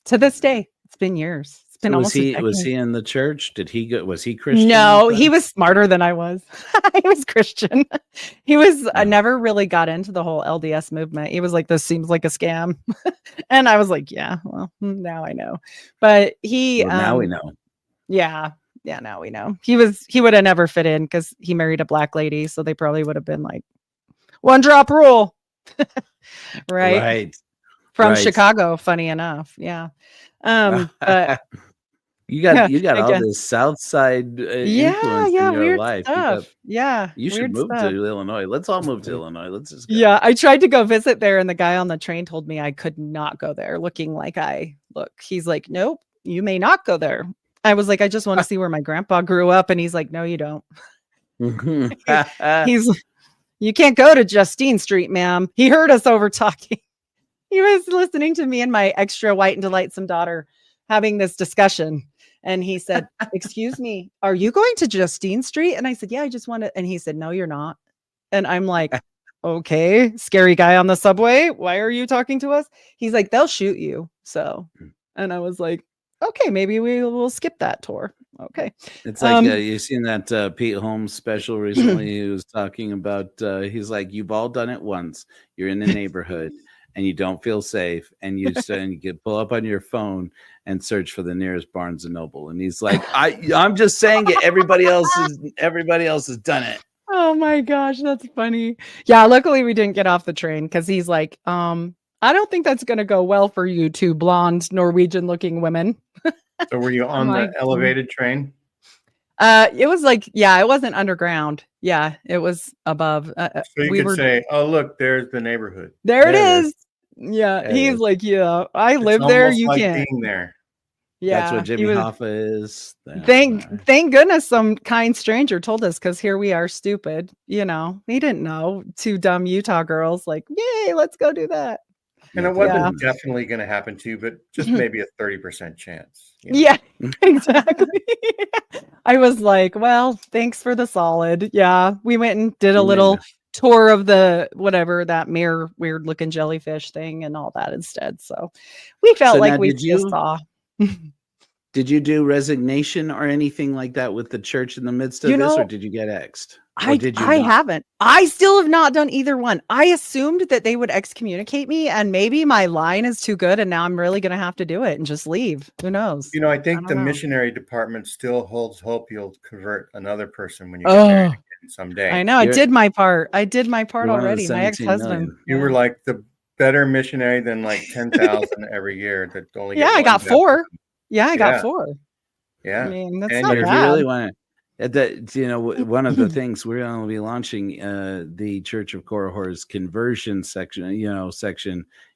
To this day, it's been years. It's been almost. Was he in the church? Did he go? Was he Christian? No, he was smarter than I was. He was Christian. He was. I never really got into the whole LDS movement. He was like, "This seems like a scam," and I was like, "Yeah, well, now I know." But he. Well, now we know. Yeah. Yeah, now we know. He would have never fit in because he married a black lady, so they probably would have been like, one drop rule. Right. From Chicago, funny enough. Yeah. But you got all this South Side influence in your life. You should move to Illinois. Let's all move to Illinois. Let's just go. Yeah, I tried to go visit there, and the guy on the train told me I could not go there looking like I look. He's like, nope, you may not go there. I was like, I just want to see where my grandpa grew up. And he's like, no, you don't. He's, you can't go to Justine Street, ma'am. He heard us over talking. He was listening to me and my extra white and delightsome daughter having this discussion. And he said, excuse me, are you going to Justine Street? And I said, yeah, I just want to. And he said, no, you're not. And I'm like, okay, scary guy on the subway. Why are you talking to us? He's like, they'll shoot you. So, and I was like, okay, maybe we will skip that tour. Okay. It's like, you've seen that Pete Holmes special recently. He was talking about, he's like, you've all done it once. You're in a neighborhood and you don't feel safe. And you can pull up on your phone and search for the nearest Barnes and Noble. And he's like, I'm just saying it. Everybody else has done it. Oh my gosh, that's funny. Yeah, luckily we didn't get off the train because he's like, I don't think that's going to go well for you two blonde Norwegian-looking women. So were you on the elevated train? It was like, yeah, it wasn't underground. Yeah, it was above. So you could say, oh, look, there's the neighborhood. There it is. Yeah, he's like, yeah, I live there. You like can't. Being there. Yeah, that's what Jimmy Hoffa is. Thank goodness some kind stranger told us, because here we are, stupid. You know, he didn't know. Two dumb Utah girls, like, yay, let's go do that. And it wasn't definitely going to happen to you, but just maybe a 30% chance. You know? Yeah, exactly. I was like, well, thanks for the solid. Yeah, we went and did a little tour of the whatever, that mirror weird looking jellyfish thing and all that instead. So we felt like we just saw. Did you do resignation or anything like that with the church in the midst of this, or did you get exed? I haven't. I still have not done either one. I assumed that they would excommunicate me, and maybe my line is too good, and now I'm really going to have to do it and just leave. Who knows? You know, I think the missionary department still holds hope you'll convert another person when you get married again someday. I know. I did my part. Already. My ex-husband. You were like the better missionary than like 10,000 every year. That only I got 4. Yeah, I got 4. Yeah, I mean, that's and not if bad. you really want to, one of the things we're going to be launching the Church of Korihor's conversion section.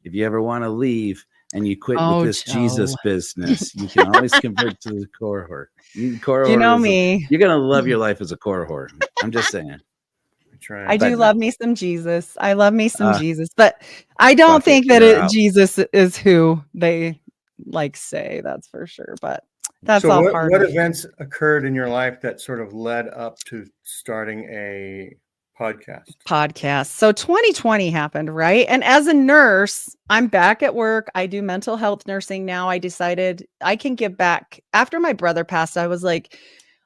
If you ever want to leave and you quit with this Jesus business, you can always convert to the Korihor. You know me. You're going to love your life as a Korihor. I'm just saying. I do love me some Jesus. I love me some Jesus, but I don't think that Jesus is who they like say, that's for sure. But that's all part what of it. Events occurred in your life that sort of led up to starting a podcast? So 2020 happened, right? And as a nurse, I'm back at work. I do mental health nursing now. I decided I can give back. After my brother passed, I was like,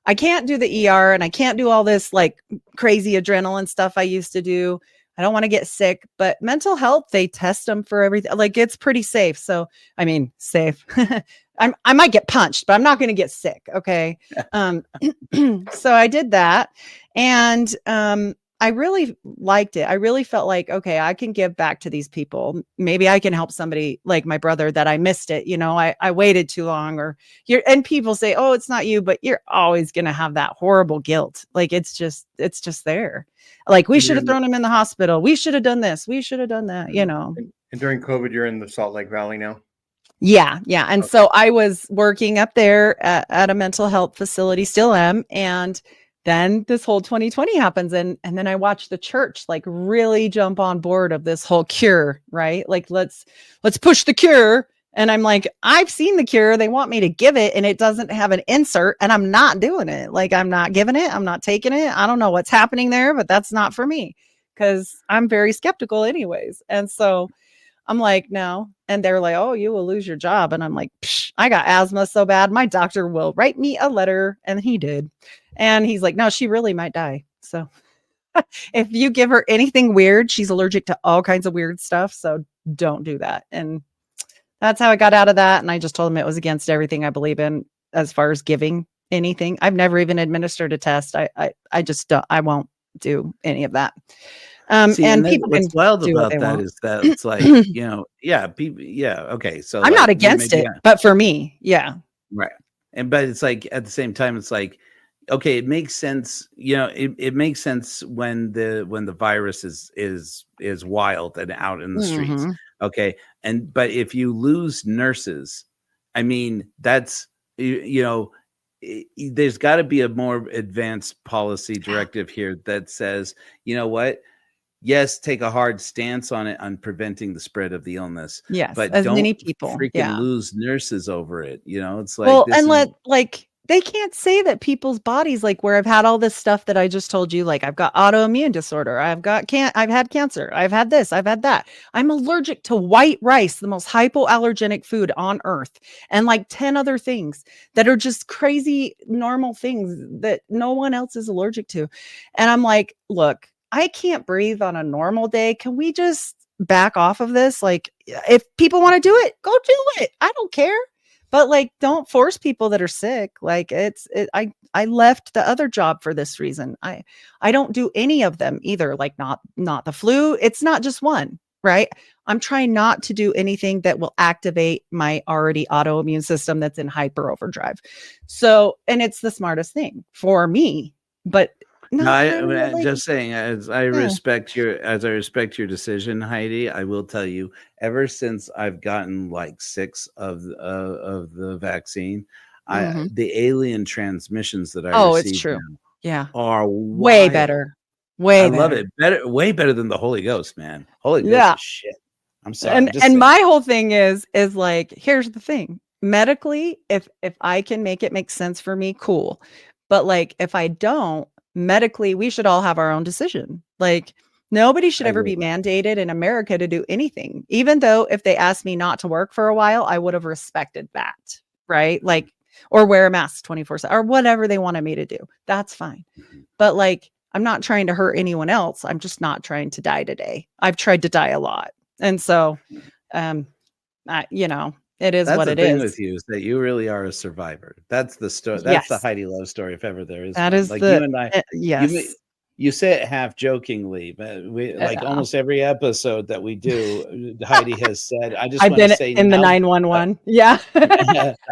I can't do the ER and I can't do all this like crazy adrenaline stuff I used to do. I don't want to get sick, but mental health, they test them for everything. Like, it's pretty safe. So, I mean, safe. I might get punched, but I'm not going to get sick. Okay. So I did that, and I really liked it. I really felt like, okay, I can give back to these people. Maybe I can help somebody like my brother that I missed it. I waited too long, and people say, oh, it's not you, but you're always going to have that horrible guilt. Like, it's just there. Like, we should have thrown him in the hospital. We should have done this. We should have done that, And during COVID, you're in the Salt Lake Valley now? Yeah. Yeah. And so I was working up there at a mental health facility, still am. And then this whole 2020 happens. And then I watched the church like really jump on board of this whole cure, right? Like, let's push the cure. And I'm like, I've seen the cure. They want me to give it, and it doesn't have an insert, and I'm not doing it. Like, I'm not giving it. I'm not taking it. I don't know what's happening there, but that's not for me, because I'm very skeptical anyways. And so I'm like, no. And they're like, oh, you will lose your job. And I'm like, I got asthma so bad, my doctor will write me a letter. And he did. And he's like, no, she really might die. So if you give her anything weird, she's allergic to all kinds of weird stuff. So don't do that. And that's how I got out of that. And I just told him it was against everything I believe in as far as giving anything. I've never even administered a test. I just don't, I won't do any of that. See, and people what's wild about that is that it's like, people, okay. So I'm not against it, but for me, yeah. Right. But it's like, at the same time, it's like, okay, it makes sense. It makes sense when the virus is wild and out in the streets. Okay. But if you lose nurses, I mean, that's, there's got to be a more advanced policy directive here that says, you know what? Yes, take a hard stance on it, on preventing the spread of the illness. Yes, but as don't many people freaking lose nurses over it. It's like, well, and they can't say that people's bodies, like where I've had all this stuff that I just told you, like I've got autoimmune disorder, I've had cancer, I've had this, I've had that. I'm allergic to white rice, the most hypoallergenic food on earth, and like 10 other things that are just crazy normal things that no one else is allergic to. And I'm like, look, I can't breathe on a normal day. Can we just back off of this? Like, if people want to do it, go do it. I don't care. But like, don't force people that are sick. Like, I left the other job for this reason. I don't do any of them either. Like, not the flu. It's not just one, right? I'm trying not to do anything that will activate my already autoimmune system that's in hyper overdrive. So, and it's the smartest thing for me, but I'm just saying, as I respect your decision, Heidi, I will tell you, ever since I've gotten like 6 of the vaccine, the alien transmissions that I receive, it's true. are way better. I love it. Way better than the Holy Ghost, man. Holy Ghost is shit. I'm sorry. And my whole thing is like, here's the thing. Medically, if I can make it make sense for me, cool. But like, if I don't, medically, we should all have our own decision. Like, nobody should ever be mandated in America to do anything, even though if they asked me not to work for a while, I would have respected that, right? Like, or wear a mask 24/7 or whatever they wanted me to do. That's fine. But like, I'm not trying to hurt anyone else. I'm just not trying to die today. I've tried to die a lot. And so, it is what it is. That's the thing with you, is that you really are a survivor. That's the story. That's the Heidi Love story, if ever there is. That is like you and I. Yes. You say it half jokingly, but we like almost every episode that we do, Heidi has said, I've been in the 911. Yeah.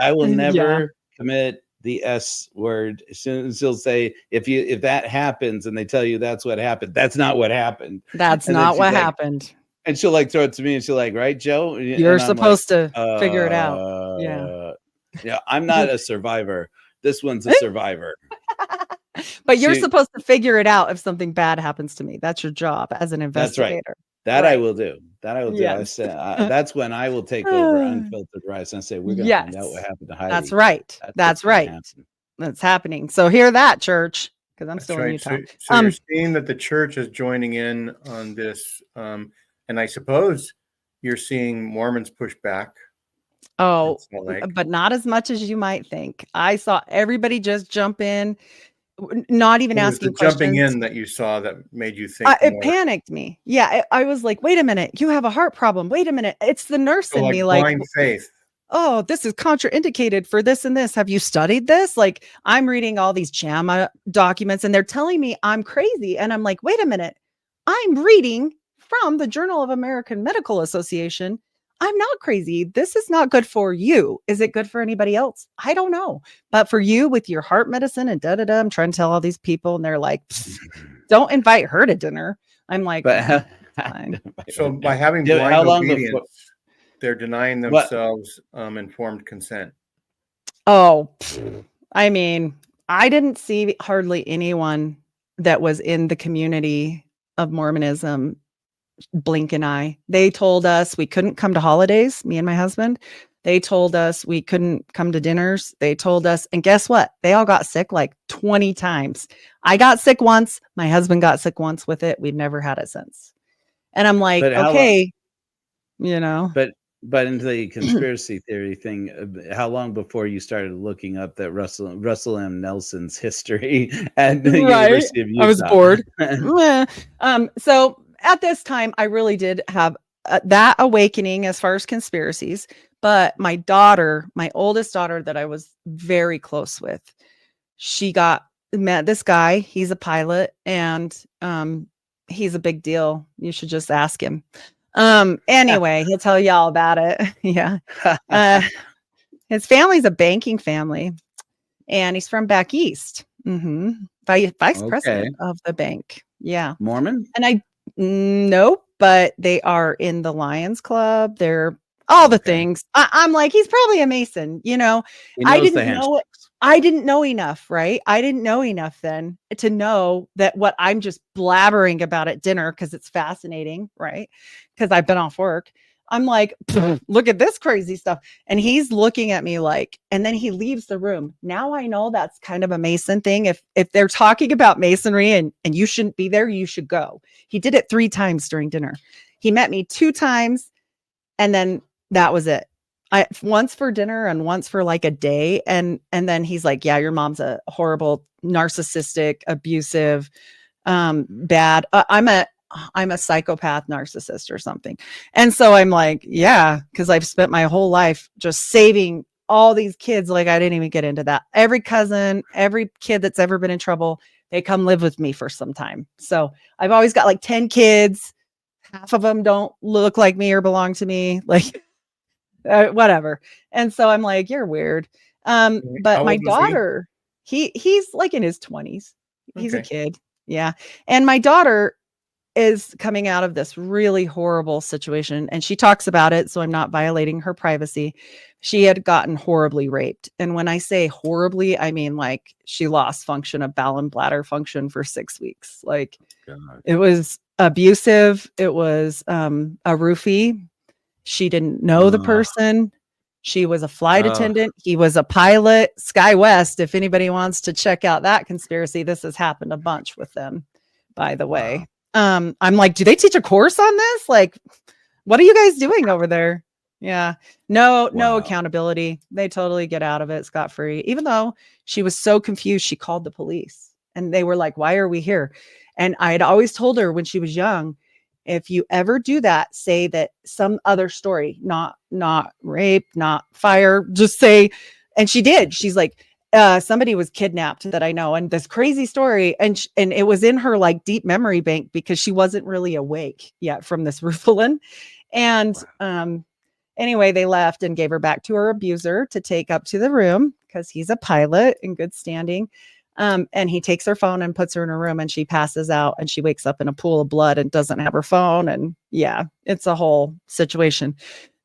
I will never commit the S word. As soon as she'll say, if that happens and they tell you that's what happened, that's not what happened. That's not what happened. And she'll like throw it to me and she'll like, right, Joe? You're supposed to figure it out. Yeah. I'm not a survivor. This one's a survivor. But you're supposed to figure it out if something bad happens to me. That's your job as an investigator. That's right. That I will do. Yes. I said, that's when I will take over Unfiltered Rise and say, we're going to find out what happened to Heidi. That's right. That's right. That's happening. So hear that, church, because I'm still in Utah. So you're seeing that the church is joining in on this. And I suppose you're seeing Mormons push back. Oh, but not as much as you might think. I saw everybody just jump in, not even asking questions. Jumping in that you saw that made you think. It panicked me. Yeah, I was like, wait a minute, you have a heart problem. Wait a minute, it's the nurse in me. Like blind faith. oh, this is contraindicated for this and this. Have you studied this? Like, I'm reading all these JAMA documents and they're telling me I'm crazy. And I'm like, wait a minute. I'm reading from the Journal of American Medical Association. I'm not crazy. This is not good for you. Is it good for anybody else? I don't know. But for you with your heart medicine and I'm trying to tell all these people and they're like, don't invite her to dinner. I'm like, But fine. So by having Yeah, blind how long obedience, before- they're denying What? themselves informed consent. Oh, I mean, I didn't see hardly anyone that was in the community of Mormonism blink an eye. They told us we couldn't come to holidays, me and my husband. They told us we couldn't come to dinners. They told us, and guess what? They all got sick like 20 times. I got sick once. My husband got sick once with it. We've never had it since. And I'm like, okay, you know. But into the conspiracy theory thing, how long before you started looking up that Russell M. Nelson's history at the University of Utah? I was bored. So at this time, I really did have that awakening as far as conspiracies. But my daughter, my oldest daughter that I was very close with, she met this guy. He's a pilot and he's a big deal. You should just ask him. Anyway, he'll tell you all about it. Yeah. His family's a banking family and he's from back east. Vice president of the bank. Yeah. Mormon? And no, but they are in the Lions Club. They're all the things. I'm like, he's probably a Mason, you know. I didn't know enough, right? I didn't know enough then to know that what I'm just blabbering about at dinner because it's fascinating, right? Because I've been off work. I'm like, look at this crazy stuff. And he's looking at me like, and then he leaves the room. Now I know that's kind of a Mason thing. If they're talking about Masonry and you shouldn't be there, you should go. He did it 3 times during dinner. He met me 2 times and then that was it. Once for dinner and once for like a day. And then he's like, yeah, your mom's a horrible, narcissistic, abusive, bad. I'm a psychopath narcissist or something. And so I'm like, yeah, because I've spent my whole life just saving all these kids. Like I didn't even get into that. Every cousin, every kid that's ever been in trouble, they come live with me for some time. So I've always got like 10 kids. Half of them don't look like me or belong to me. Like whatever. And so I'm like, you're weird. But my daughter, he's like in his 20s. He's a kid. Yeah. And my daughter is coming out of this really horrible situation and she talks about it. So I'm not violating her privacy. She had gotten horribly raped. And when I say horribly, I mean like she lost function of bowel and bladder function for 6 weeks. Like it was abusive. It was a roofie. She didn't know the person. She was a flight attendant. He was a pilot. Sky West, if anybody wants to check out that conspiracy, this has happened a bunch with them, by the way. I'm like, do they teach a course on this? Like, what are you guys doing over there? Yeah. No accountability. They totally get out of it scot-free. Even though she was so confused, she called the police and they were like, why are we here? And I had always told her when she was young, if you ever do that, say that some other story, not rape, not fire, just say, and she did. She's like, somebody was kidnapped that I know. And this crazy story. And it was in her like deep memory bank because she wasn't really awake yet from this Ritalin. And anyway, they left and gave her back to her abuser to take up to the room because he's a pilot in good standing. And he takes her phone and puts her in her room and she passes out and she wakes up in a pool of blood and doesn't have her phone. And yeah, it's a whole situation.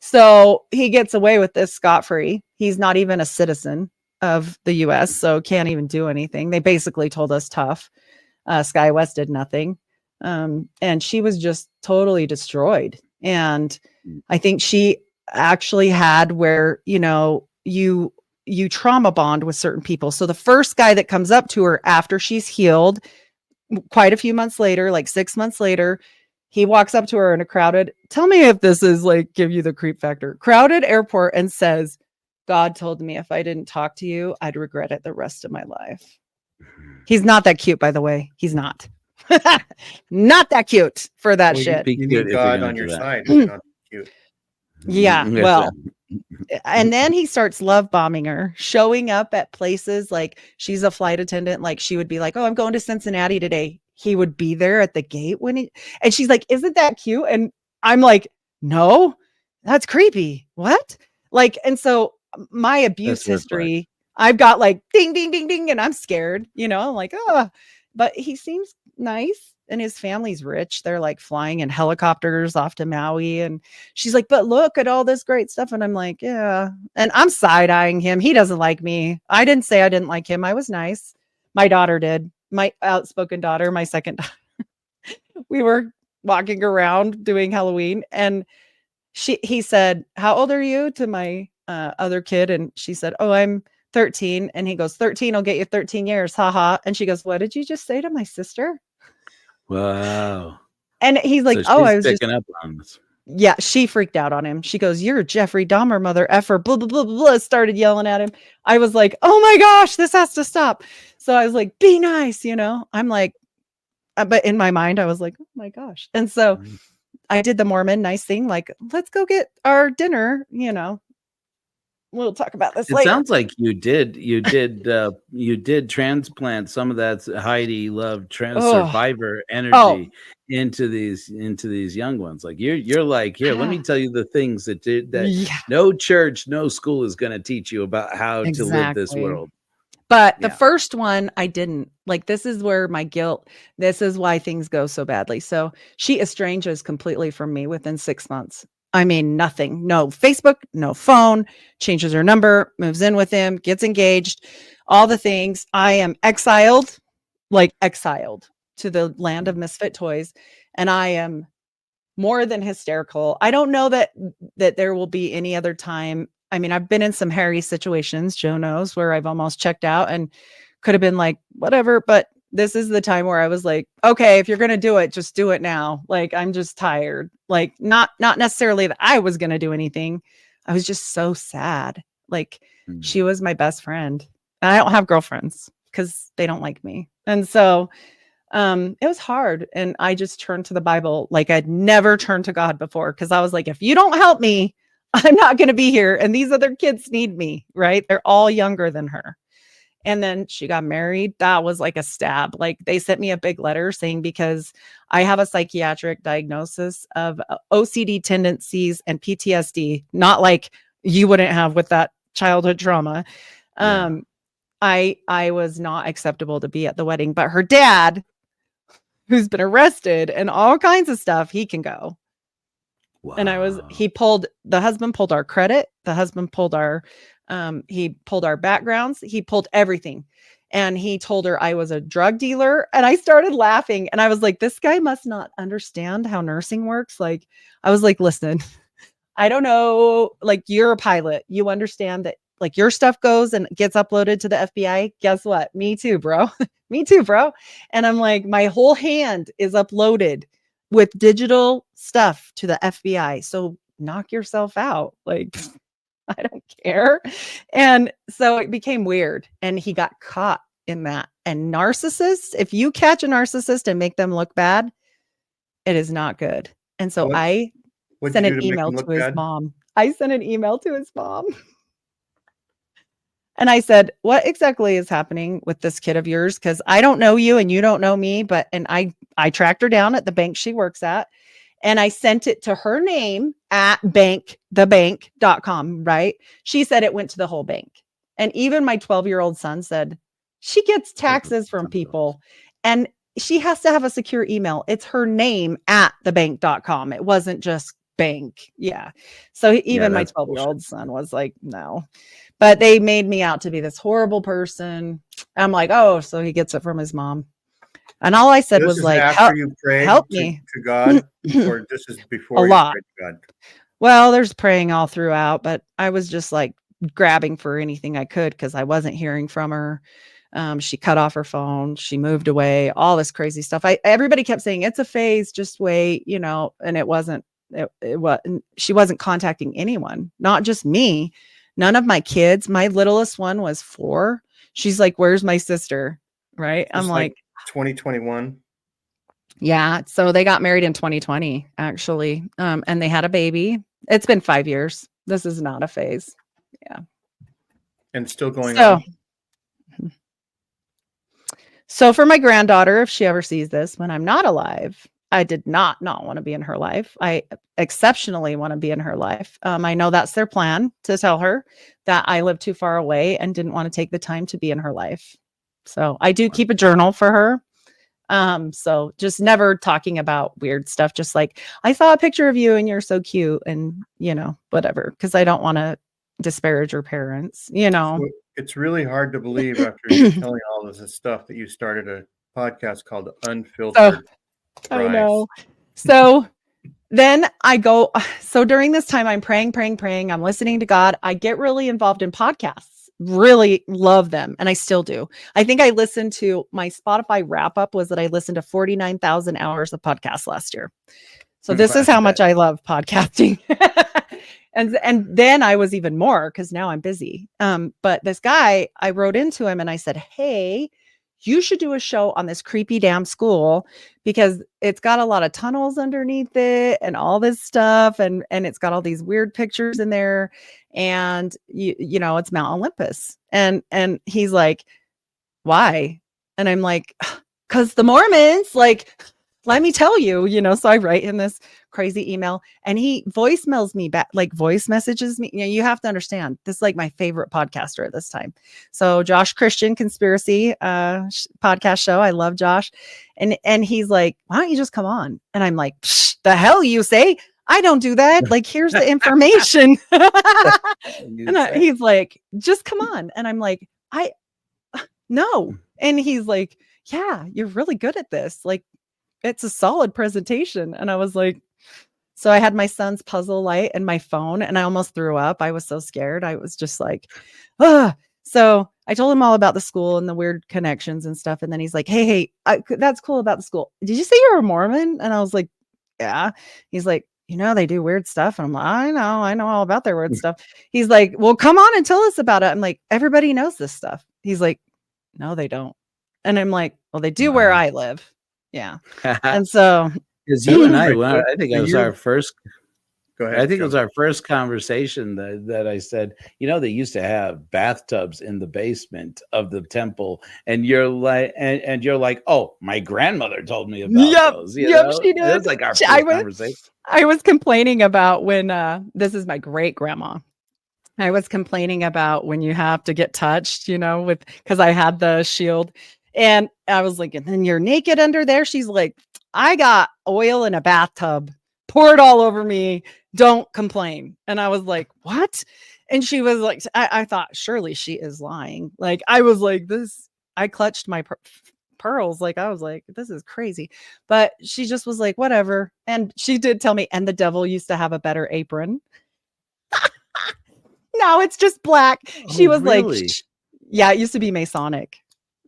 So he gets away with this scot-free. He's not even a citizen of the US, so can't even do anything. They basically told us tough. Sky West did nothing. And she was just totally destroyed. And I think she actually had where, you know, you trauma bond with certain people. So the first guy that comes up to her after she's healed, quite a few months later, like 6 months later, he walks up to her in a crowded, tell me if this is like, give you the creep factor, crowded airport and says, God told me if I didn't talk to you, I'd regret it the rest of my life. He's not that cute, by the way. He's not. Not that cute for that shit. You need God on your side. Not cute. Yeah. Well, and then he starts love bombing her, showing up at places like she's a flight attendant. Like she would be like, oh, I'm going to Cincinnati today. He would be there at the gate and she's like, isn't that cute? And I'm like, no, that's creepy. What? Like, and so my abuse history, I've got like ding, ding, ding, ding. And I'm scared, I'm like, but he seems nice. And his family's rich. They're like flying in helicopters off to Maui. And she's like, but look at all this great stuff. And I'm like, yeah. And I'm side-eyeing him. He doesn't like me. I didn't say I didn't like him. I was nice. My daughter did. My outspoken daughter, my second daughter. We were walking around doing Halloween. And he said, how old are you, to my other kid? And she said, oh, I'm 13. And he goes, 13, I'll get you 13 years. Haha. And she goes, what did you just say to my sister? Wow. And he's like, so I was picking up on this. Yeah, she freaked out on him. She goes, you're Jeffrey Dahmer, mother effer, blah, blah, blah, blah, started yelling at him. I was like, oh my gosh, this has to stop. So I was like, be nice, I'm like, but in my mind, I was like, oh my gosh. And so I did the Mormon nice thing, like, let's go get our dinner, We'll talk about this later. It sounds like you did transplant some of that Heidi love survivor energy into these young ones. Like you're like, here, let me tell you the things that no church, no school is going to teach you about how to live this world. But the first one, I didn't. Like, this is where my guilt, this is why things go so badly. So she estranges completely from me within 6 months. I mean, nothing, no Facebook, no phone, changes her number, moves in with him, gets engaged, all the things. I am exiled to the land of misfit toys. And I am more than hysterical. I don't know that there will be any other time. I mean, I've been in some hairy situations, Joe knows, where I've almost checked out and could have been like, whatever. But this is the time where I was like, okay, if you're going to do it, just do it now. Like, I'm just tired. Like, not necessarily that I was going to do anything. I was just so sad. Like, she was my best friend. And I don't have girlfriends because they don't like me. And so it was hard. And I just turned to the Bible like I'd never turned to God before. Because I was like, if you don't help me, I'm not going to be here. And these other kids need me, right? They're all younger than her. And then she got married. That was like a stab. Like, they sent me a big letter saying, because I have a psychiatric diagnosis of OCD tendencies and PTSD, not like you wouldn't have with that childhood trauma. I was not acceptable to be at the wedding, but her dad, who's been arrested and all kinds of stuff, he can go. Wow. And the husband pulled our credit. The husband pulled he pulled our backgrounds. He pulled everything. And he told her I was a drug dealer. And I started laughing. And I was like, this guy must not understand how nursing works. Like, I was like, listen, I don't know. Like, you're a pilot. You understand that, like, your stuff goes and gets uploaded to the FBI. Guess what? Me too, bro. Me too, bro. And I'm like, my whole hand is uploaded with digital stuff to the FBI. So knock yourself out. Like, I don't care. And so it became weird. And he got caught in that. And narcissists, if you catch a narcissist and make them look bad, it is not good. And so I sent an email to his mom. I sent an email to his mom. And I said, what exactly is happening with this kid of yours? Because I don't know you and you don't know me. And I tracked her down at the bank she works at. And I sent it to her name at thebank.com, right? She said it went to the whole bank. And even my 12-year-old son said, she gets taxes from people and she has to have a secure email. It's her name at thebank.com. It wasn't just bank. Yeah. So even my 12-year-old son was like, no. But they made me out to be this horrible person. I'm like, oh, so he gets it from his mom. And all I said was like, after you prayed help me to God, or this is before a you lot. prayed to God? Well, there's praying all throughout, but I was just like grabbing for anything I could because I wasn't hearing from her. She cut off her phone. She moved away, all this crazy stuff. Everybody kept saying it's a phase, just wait, and it wasn't, she wasn't contacting anyone, not just me, none of my kids. My littlest one was 4. She's like, where's my sister? Right. I'm like 2021. Yeah. So they got married in 2020, actually. And they had a baby. It's been 5 years. This is not a phase. Yeah. And it's still going on. So for my granddaughter, if she ever sees this when I'm not alive, I did not want to be in her life. I exceptionally want to be in her life. I know that's their plan, to tell her that I live too far away and didn't want to take the time to be in her life. So I do keep a journal for her. So just never talking about weird stuff. Just like, I saw a picture of you and you're so cute, and whatever. Cause I don't want to disparage her parents, So it's really hard to believe after you're telling all of this stuff that you started a podcast called Unfiltered. I know. So then I go, so during this time I'm praying. I'm listening to God. I get really involved in podcasts, really love them. And I still do. I think I listened to my Spotify wrap up was that I listened to 49,000 hours of podcasts last year. So this is how much I love podcasting. And then I was even more, because now I'm busy. But this guy, I wrote into him and I said, hey, you should do a show on this creepy damn school, because it's got a lot of tunnels underneath it and all this stuff. And it's got all these weird pictures in there. And it's Mount Olympus. And he's like, why? And I'm like, because the Mormons, like, let me tell you, so I write him this crazy email, and he voicemails me back, like voice messages me. You have to understand, this is like my favorite podcaster at this time. So Josh Christian Conspiracy podcast show. I love Josh. And he's like, why don't you just come on? And I'm like, the hell you say? I don't do that. Like, here's the information. He's like, just come on. And I'm like, no. And he's like, yeah, you're really good at this. Like, it's a solid presentation. And I was like, so I had my son's puzzle light and my phone, and I almost threw up. I was so scared. I was just like, So I told him all about the school and the weird connections and stuff. And then he's like, hey, that's cool about the school. Did you say you're a Mormon? And I was like, yeah. He's like, they do weird stuff. And I'm like, I know all about their weird stuff. He's like, well, come on and tell us about it. I'm like, everybody knows this stuff. He's like, no, they don't. And I'm like, well, they do where I live. Yeah. And so, because you and I think it was our first. Go ahead. I think it was our first conversation that I said, they used to have bathtubs in the basement of the temple, and you're like, and you're like, oh, my grandmother told me about those. She did. It was like our first conversation. I was complaining about when this is my great grandma. I was complaining about when you have to get touched, because I had the shield. And I was like, and then you're naked under there. She's like, I got oil in a bathtub, pour it all over me. Don't complain. And I was like, what? And she was like, I thought surely she is lying. Like, I was like, I clutched my pearls. Like, I was like, this is crazy. But she just was like, whatever. And she did tell me, and the devil used to have a better apron. No, it's just black. She was really? Like, yeah, it used to be Masonic.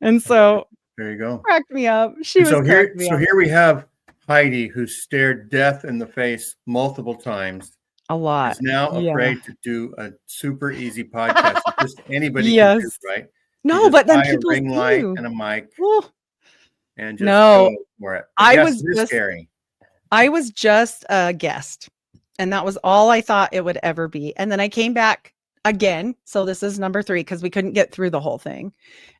And so there you go. Cracked me up. So here we have Heidi, who stared death in the face multiple times. A lot. Is now afraid to do a super easy podcast. Just anybody can do, right? No, but then people buy a ring light and a mic. And just go for it. Scary. I was just a guest, and that was all I thought it would ever be. And then I came back again. So this is number 3, because we couldn't get through the whole thing.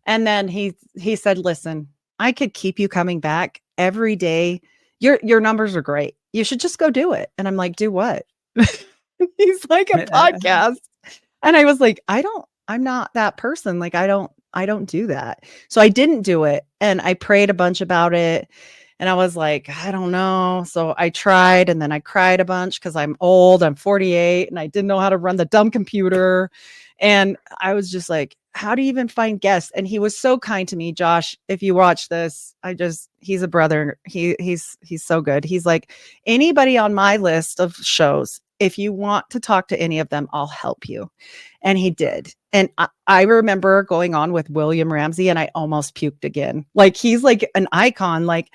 And then he said, listen, I could keep you coming back every day. Your numbers are great. You should just go do it. And I'm like, do what? He's like, a podcast. And I was like, I'm not that person. Like, I don't do that. So I didn't do it. And I prayed a bunch about it. And I was like, I don't know. So I tried, and then I cried a bunch because I'm old. I'm 48 and I didn't know how to run the dumb computer. And I was just like, how do you even find guests? And he was so kind to me. Josh, if you watch this, he's a brother. He's so good. He's like, anybody on my list of shows, if you want to talk to any of them, I'll help you. And he did. And I remember going on with William Ramsey, and I almost puked again. Like, he's like an icon, like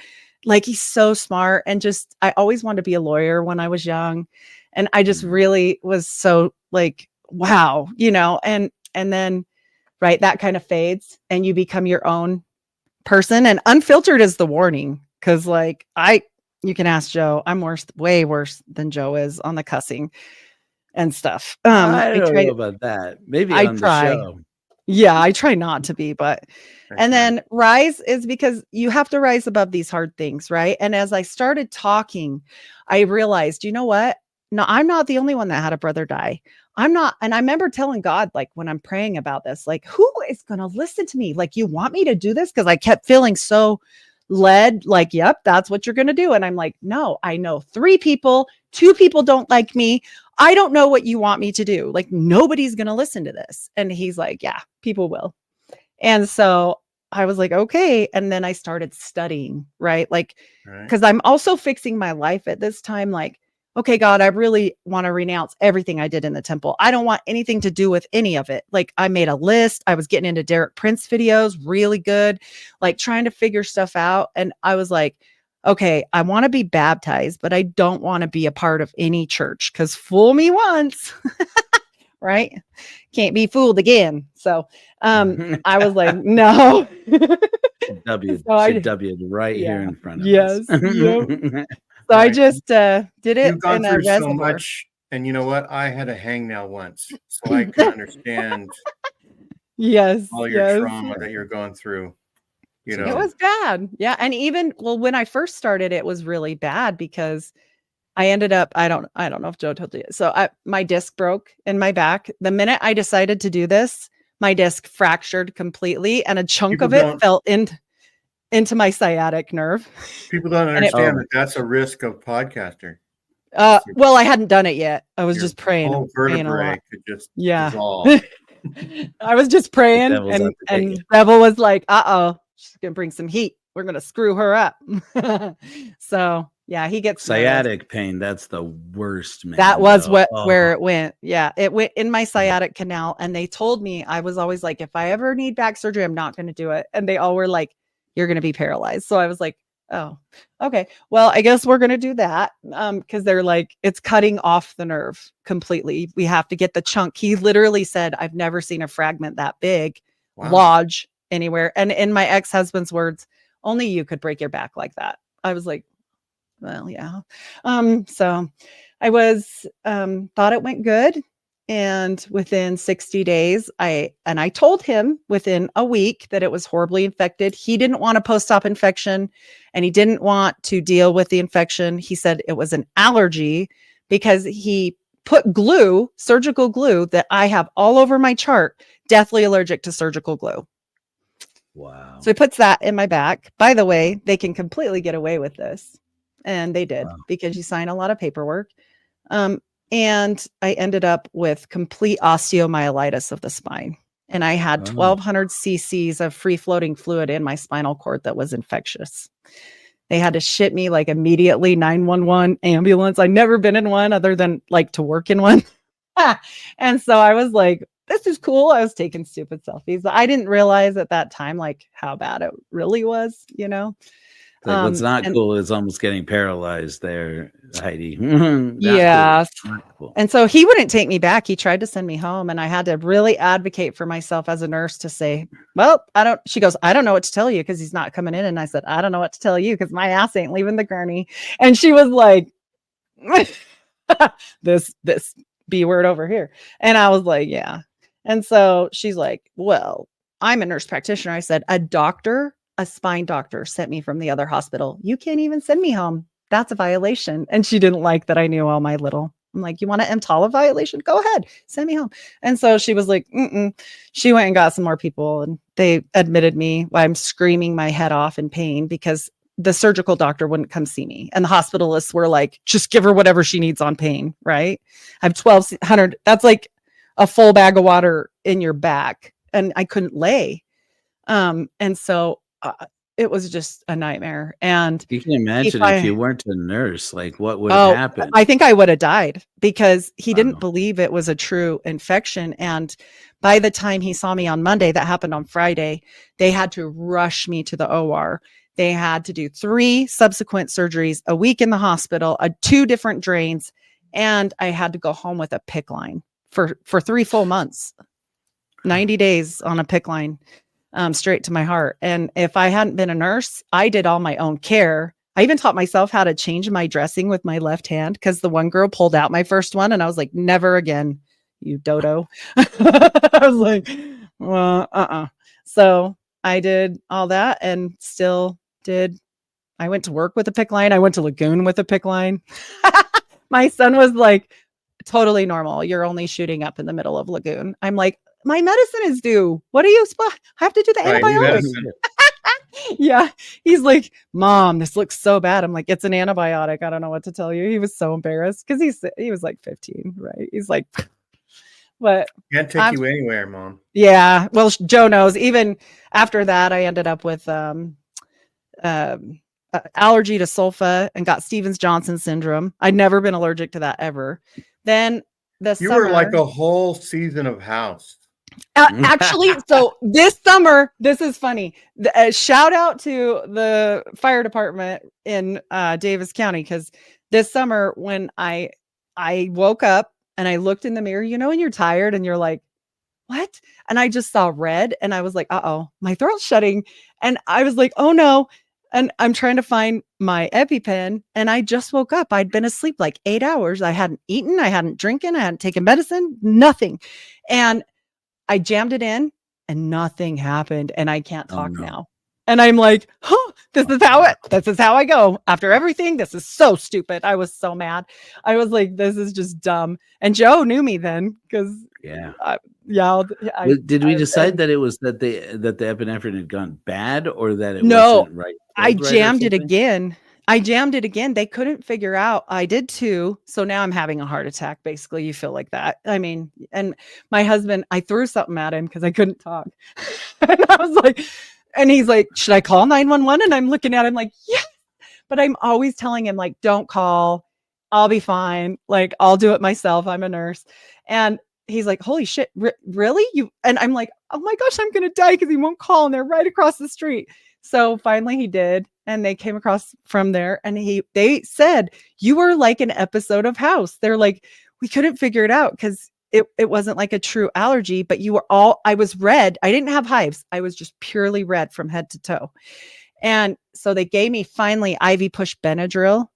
he's so smart. And just, I always wanted to be a lawyer when I was young. And I just really was so like, wow, and then, right, that kind of fades and you become your own person. And Unfiltered is the warning. Cause like, you can ask Joe, I'm way worse than Joe is on the cussing. and stuff. I don't know about that. Maybe I on the try. show. Yeah, I try not to be, but and then rise is because you have to rise above these hard things, right? And as I started talking, I realized, you know what? No, I'm not the only one that had a brother die. I'm not. And I remember telling God, like, when I'm praying about this, like, who is going to listen to me? Like, you want me to do this? Because I kept feeling so led, like, yep, that's what you're going to do. And I'm like, no, I know 3 people, 2 people don't like me. I don't know what you want me to do. Like, nobody's going to listen to this. And he's like, yeah, people will. And so I was like, okay. And then I started studying, right? Like, because I'm also fixing my life at this time. Like, okay, God, I really want to renounce everything I did in the temple. I don't want anything to do with any of it. Like, I made a list. I was getting into Derek Prince videos, really good, like trying to figure stuff out. And I was like, okay, I want to be baptized, but I don't want to be a part of any church because fool me once, right? Can't be fooled again. So I was like, no. W right here in front of us. Yep. So I just did it. You've gone in through a reservoir. so much, and you know what? I had a hangnail once, so I can understand. Yes, all your trauma that you're going through. You know, it was bad. Yeah, and even when I first started, it was really bad because I ended up. I don't know if Joe told you. So my disc broke in my back. The minute I decided to do this, my disc fractured completely, and a chunk of it fell into my sciatic nerve. People don't understand that that's a risk of podcaster. Well, I hadn't done it yet. I was just praying. Whole vertebrae could just dissolve. I was just praying, and Devil was like, "Uh-oh, she's gonna bring some heat. We're gonna screw her up." So yeah, he gets sciatic pain. That's the worst, man. That was where it went. Yeah, it went in my sciatic canal, and they told me, I was always like, if I ever need back surgery, I'm not going to do it. And they all were like, you're going to be paralyzed. So I was like, oh, okay. Well, I guess we're going to do that. Because they're like, it's cutting off the nerve completely. We have to get the chunk. He literally said, I've never seen a fragment that big lodge anywhere. And in my ex-husband's words, only you could break your back like that. I was like, well, yeah. So I was thought it went good. And within 60 days, I told him within a week that it was horribly infected. He didn't want a post-op infection, and he didn't want to deal with the infection. He said it was an allergy because he put glue, surgical glue that I have all over my chart, deathly allergic to surgical glue. Wow. So he puts that in my back. By the way, they can completely get away with this. And they did because you sign a lot of paperwork. And I ended up with complete osteomyelitis of the spine. And I had 1,200 cc's of free floating fluid in my spinal cord that was infectious. They had to ship me like immediately 911 ambulance. I'd never been in one other than like to work in one. And so I was like, this is cool. I was taking stupid selfies. I didn't realize at that time, like how bad it really was, you know? Like, what's not cool is almost getting paralyzed there, Heidi. Yeah. Cool. And so he wouldn't take me back. He tried to send me home, and I had to really advocate for myself as a nurse to say, well, she goes, I don't know what to tell you because he's not coming in. And I said, I don't know what to tell you because my ass ain't leaving the gurney. And she was like, this B word over here. And I was like, yeah. And so she's like, well, I'm a nurse practitioner. I said, a spine doctor sent me from the other hospital. You can't even send me home. That's a violation. And she didn't like that I knew all my little. I'm like, you want an EMTALA violation? Go ahead, send me home. And so she was like, She went and got some more people, and they admitted me while I'm screaming my head off in pain because the surgical doctor wouldn't come see me. And the hospitalists were like, just give her whatever she needs on pain, right? I have 1,200. That's like a full bag of water in your back. And I couldn't lay. And so it was just a nightmare. And you can imagine if you weren't a nurse, like what would have happened? I think I would have died because he didn't believe it was a true infection. And by the time he saw me on Monday, that happened on Friday, they had to rush me to the OR. They had to do 3 subsequent surgeries, a week in the hospital, 2 different drains. And I had to go home with a PICC line for 3 full months, 90 days on a PICC line. Straight to my heart. And if I hadn't been a nurse, I did all my own care. I even taught myself how to change my dressing with my left hand because the one girl pulled out my first one and I was like, never again, you dodo. I was like, well, So I did all that and still did. I went to work with a pick line. I went to Lagoon with a pick line. My son was like, totally normal. You're only shooting up in the middle of Lagoon. I'm like, my medicine is due. What are you supposed? I have to do the antibiotics. Yeah. He's like, Mom, this looks so bad. I'm like, it's an antibiotic. I don't know what to tell you. He was so embarrassed because he was like 15, right? He's like, but can't take you anywhere, Mom. Yeah. Well, Joe knows. Even after that, I ended up with allergy to sulfa and got Stevens-Johnson syndrome. I'd never been allergic to that ever. Then you were like a whole season of House. Actually, so this summer, this is funny. Shout out to the fire department in Davis County, because this summer when I woke up and I looked in the mirror, you know, when you're tired and you're like, what? And I just saw red and I was like, uh-oh, my throat's shutting. And I was like, oh no. And I'm trying to find my EpiPen and I just woke up. I'd been asleep like 8 hours. I hadn't eaten, I hadn't drinking, I hadn't taken medicine, nothing. And I jammed it in and nothing happened and I can't talk now. And I'm like, this is how I go after everything. This is so stupid. I was so mad. I was like, this is just dumb. And Joe knew me then because did we decide that it was that the epinephrine had gone bad or that it wasn't right? I jammed it again. They couldn't figure out. I did too. So now I'm having a heart attack. Basically, you feel like that. I mean, and my husband, I threw something at him because I couldn't talk. And I was like, and he's like, should I call 911? And I'm looking at him like, yeah. But I'm always telling him like, don't call. I'll be fine. Like, I'll do it myself. I'm a nurse. And he's like, holy shit, really? You? And I'm like, oh my gosh, I'm going to die because he won't call. And they're right across the street. So finally he did. And they came across from there and they said, you were like an episode of House. They're like, we couldn't figure it out because it wasn't like a true allergy, but I was red. I didn't have hives. I was just purely red from head to toe. And so they gave me finally IV push Benadryl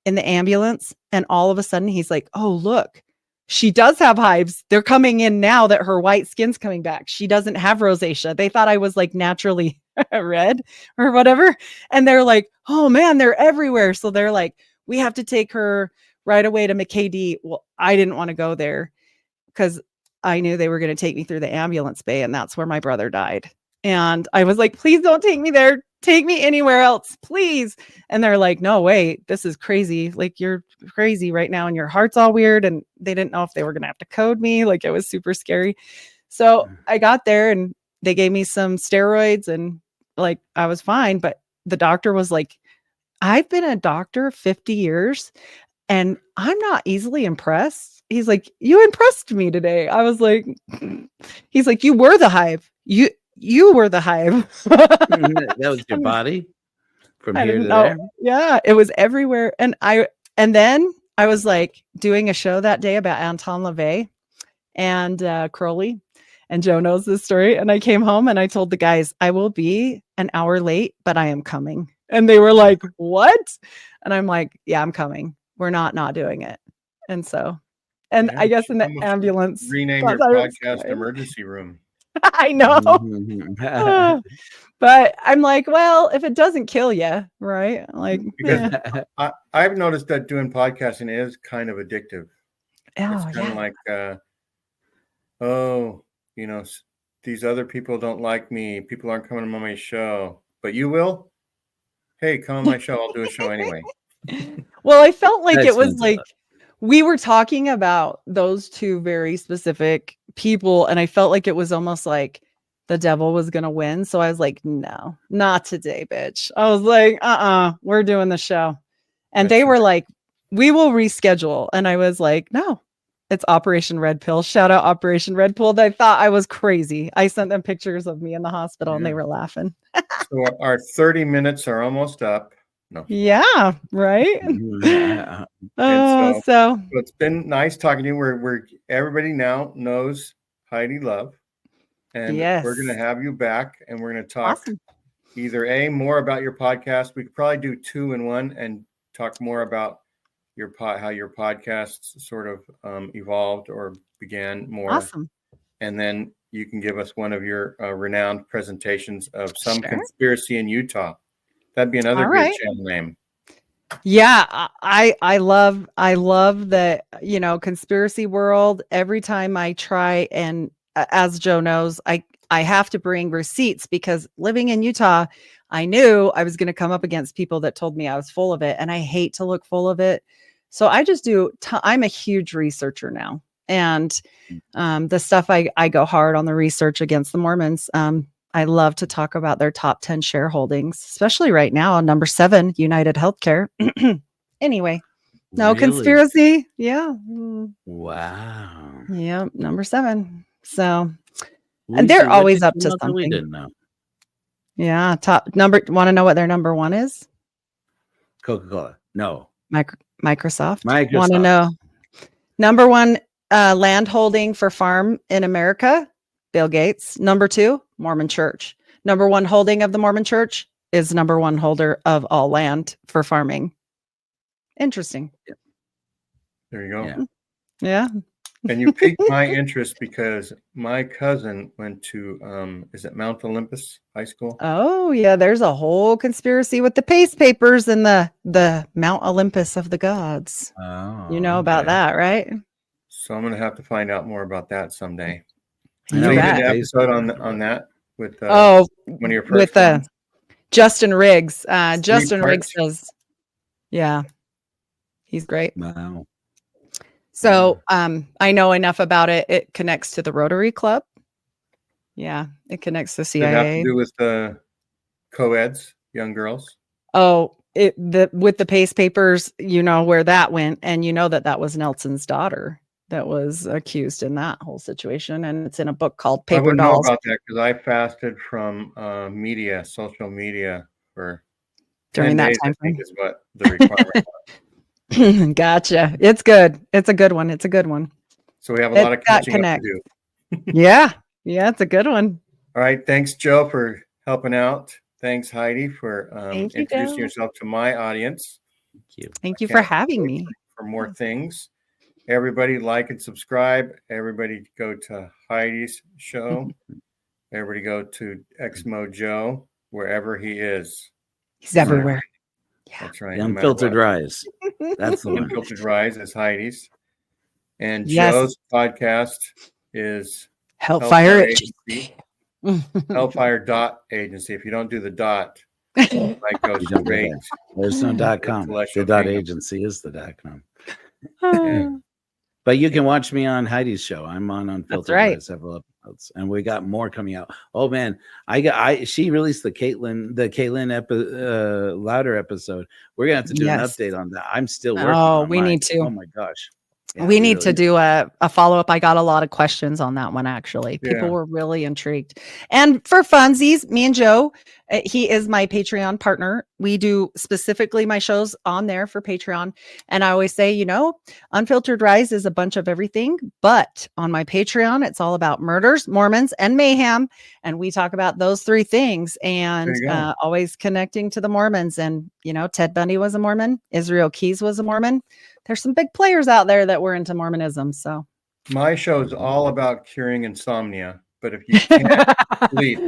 in the ambulance. And all of a sudden he's like, oh, look, she does have hives. They're coming in now that her white skin's coming back. She doesn't have rosacea. They thought I was like naturally red or whatever. And they're like, oh man, they're everywhere. So they're like, we have to take her right away to McKay-D. Well, I didn't want to go there because I knew they were going to take me through the ambulance bay. And that's where my brother died. And I was like, please don't take me there. Take me anywhere else, please. And they're like, no, wait, this is crazy. Like, you're crazy right now and your heart's all weird. And they didn't know if they were going to have to code me. Like, it was super scary. So I got there and they gave me some steroids and like, I was fine. But the doctor was like, I've been a doctor 50 years and I'm not easily impressed. He's like, you impressed me today. I was like, he's like, you were the hive. You were the hive. That was your body from here to there. Yeah, it was everywhere. And then I was like doing a show that day about Anton LaVey and Crowley. And Joe knows this story. And I came home and I told the guys, I will be an hour late, but I am coming. And they were like, what? And I'm like, yeah, I'm coming. We're not doing it. And so, I guess in the ambulance. Rename your podcast Emergency Room. I know. But I'm like, well, if it doesn't kill you, right? Like, because I've noticed that doing podcasting is kind of addictive. It's kind of like, you know, these other people don't like me. People aren't coming on my show, but you will. Hey, come on my show. I'll do a show anyway. Well, I felt like it was like we were talking about those two very specific people, and I felt like it was almost like the devil was going to win. So I was like, no, not today, bitch. I was like, we're doing the show. And they were like, we will reschedule. And I was like, no, it's Operation Red Pill. Shout out Operation Red Pill. They thought I was crazy. I sent them pictures of me in the hospital and they were laughing. So our 30 minutes are almost up. No. Yeah, right. Yeah. So it's been nice talking to you. We're everybody now knows Heidi Love, and we're going to have you back, and we're going to talk either more about your podcast. We could probably do 2 in 1 and talk more about how your podcasts sort of evolved or began more. Awesome. And then you can give us one of your renowned presentations of some conspiracy in Utah. That'd be another good channel name. Yeah, I love the, conspiracy world. Every time I try, and as Joe knows, I have to bring receipts, because living in Utah, I knew I was going to come up against people that told me I was full of it, and I hate to look full of it. So I just do. I'm a huge researcher now, and the stuff I go hard on the research against the Mormons. I love to talk about their top 10 shareholdings, especially right now on number 7, United Healthcare. Anyway, no conspiracy. Yeah. Wow. Yeah, number 7. So, and they're always up to something. We didn't know. Yeah, top number. Want to know what their number 1 is? Coca-Cola. No. Microsoft. Want to know number 1 land holding for farm in America? Bill Gates. Number 2, Mormon Church. Number 1 holding of the Mormon Church is number 1 holder of all land for farming. Interesting. Yeah. There you go. Yeah. And you piqued my interest because my cousin went to, is it Mount Olympus High School? Oh, yeah. There's a whole conspiracy with the paste papers and the Mount Olympus of the gods. Oh, you know about that, right? So I'm going to have to find out more about that someday. You did bet. an episode on that with one of your first with Justin Riggs. Justin Riggs says, yeah, he's great. Wow. So I know enough about it. It connects to the Rotary Club. Yeah, it connects to CIA. Does it have to do with the co-eds, young girls? Oh, with the paste papers, you know where that went, and you know that was Nelson's daughter that was accused in that whole situation, and it's in a book called Paper I wouldn't Dolls. know about that because I fasted from social media for during 10 that days, time I think frame. is what the requirement was. Gotcha. It's good. It's a good one. It's a good one. So we have a lot of catching up to do. Yeah, it's a good one. All right. Thanks, Joe, for helping out. Thanks, Heidi, for introducing Joe. yourself to my audience. Thank you. Thank you for having me. For more things. Everybody like and subscribe. Everybody go to Heidi's show. Everybody go to Exmo Joe, wherever he is. He's everywhere. Yeah. That's right. The Unfiltered Rise. That's the one. Unfiltered Rise is Heidi's. And Joe's podcast is Hellfire Agency. Hellfire.agency. If you don't do the dot, it might go straight. There's no .com. The .agency is the .com. Yeah. But you can watch me on Heidi's show. I'm on Unfiltered. That's right. Several episodes, and we got more coming out. Oh man, she released the Caitlin Louder episode. We're gonna have to do an update on that. I'm still working. Oh, we need to. Oh my gosh. Yeah, we need to do a follow-up. I got a lot of questions on that one, actually. People were really intrigued. And for funsies, me and Joe, he is my Patreon partner. We do specifically my shows on there for Patreon. And I always say, Unfiltered Rise is a bunch of everything. But on my Patreon, it's all about murders, Mormons, and mayhem. And we talk about those 3 things. And always connecting to the Mormons. And, Ted Bundy was a Mormon. Israel Keys was a Mormon. There's some big players out there that were into Mormonism. So my show is all about curing insomnia. But if you can't sleep,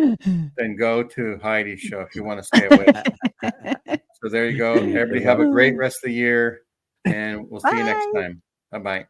then go to Heidi's show if you want to stay awake. So there you go. Everybody have a great rest of the year. And we'll see you next time. Bye-bye.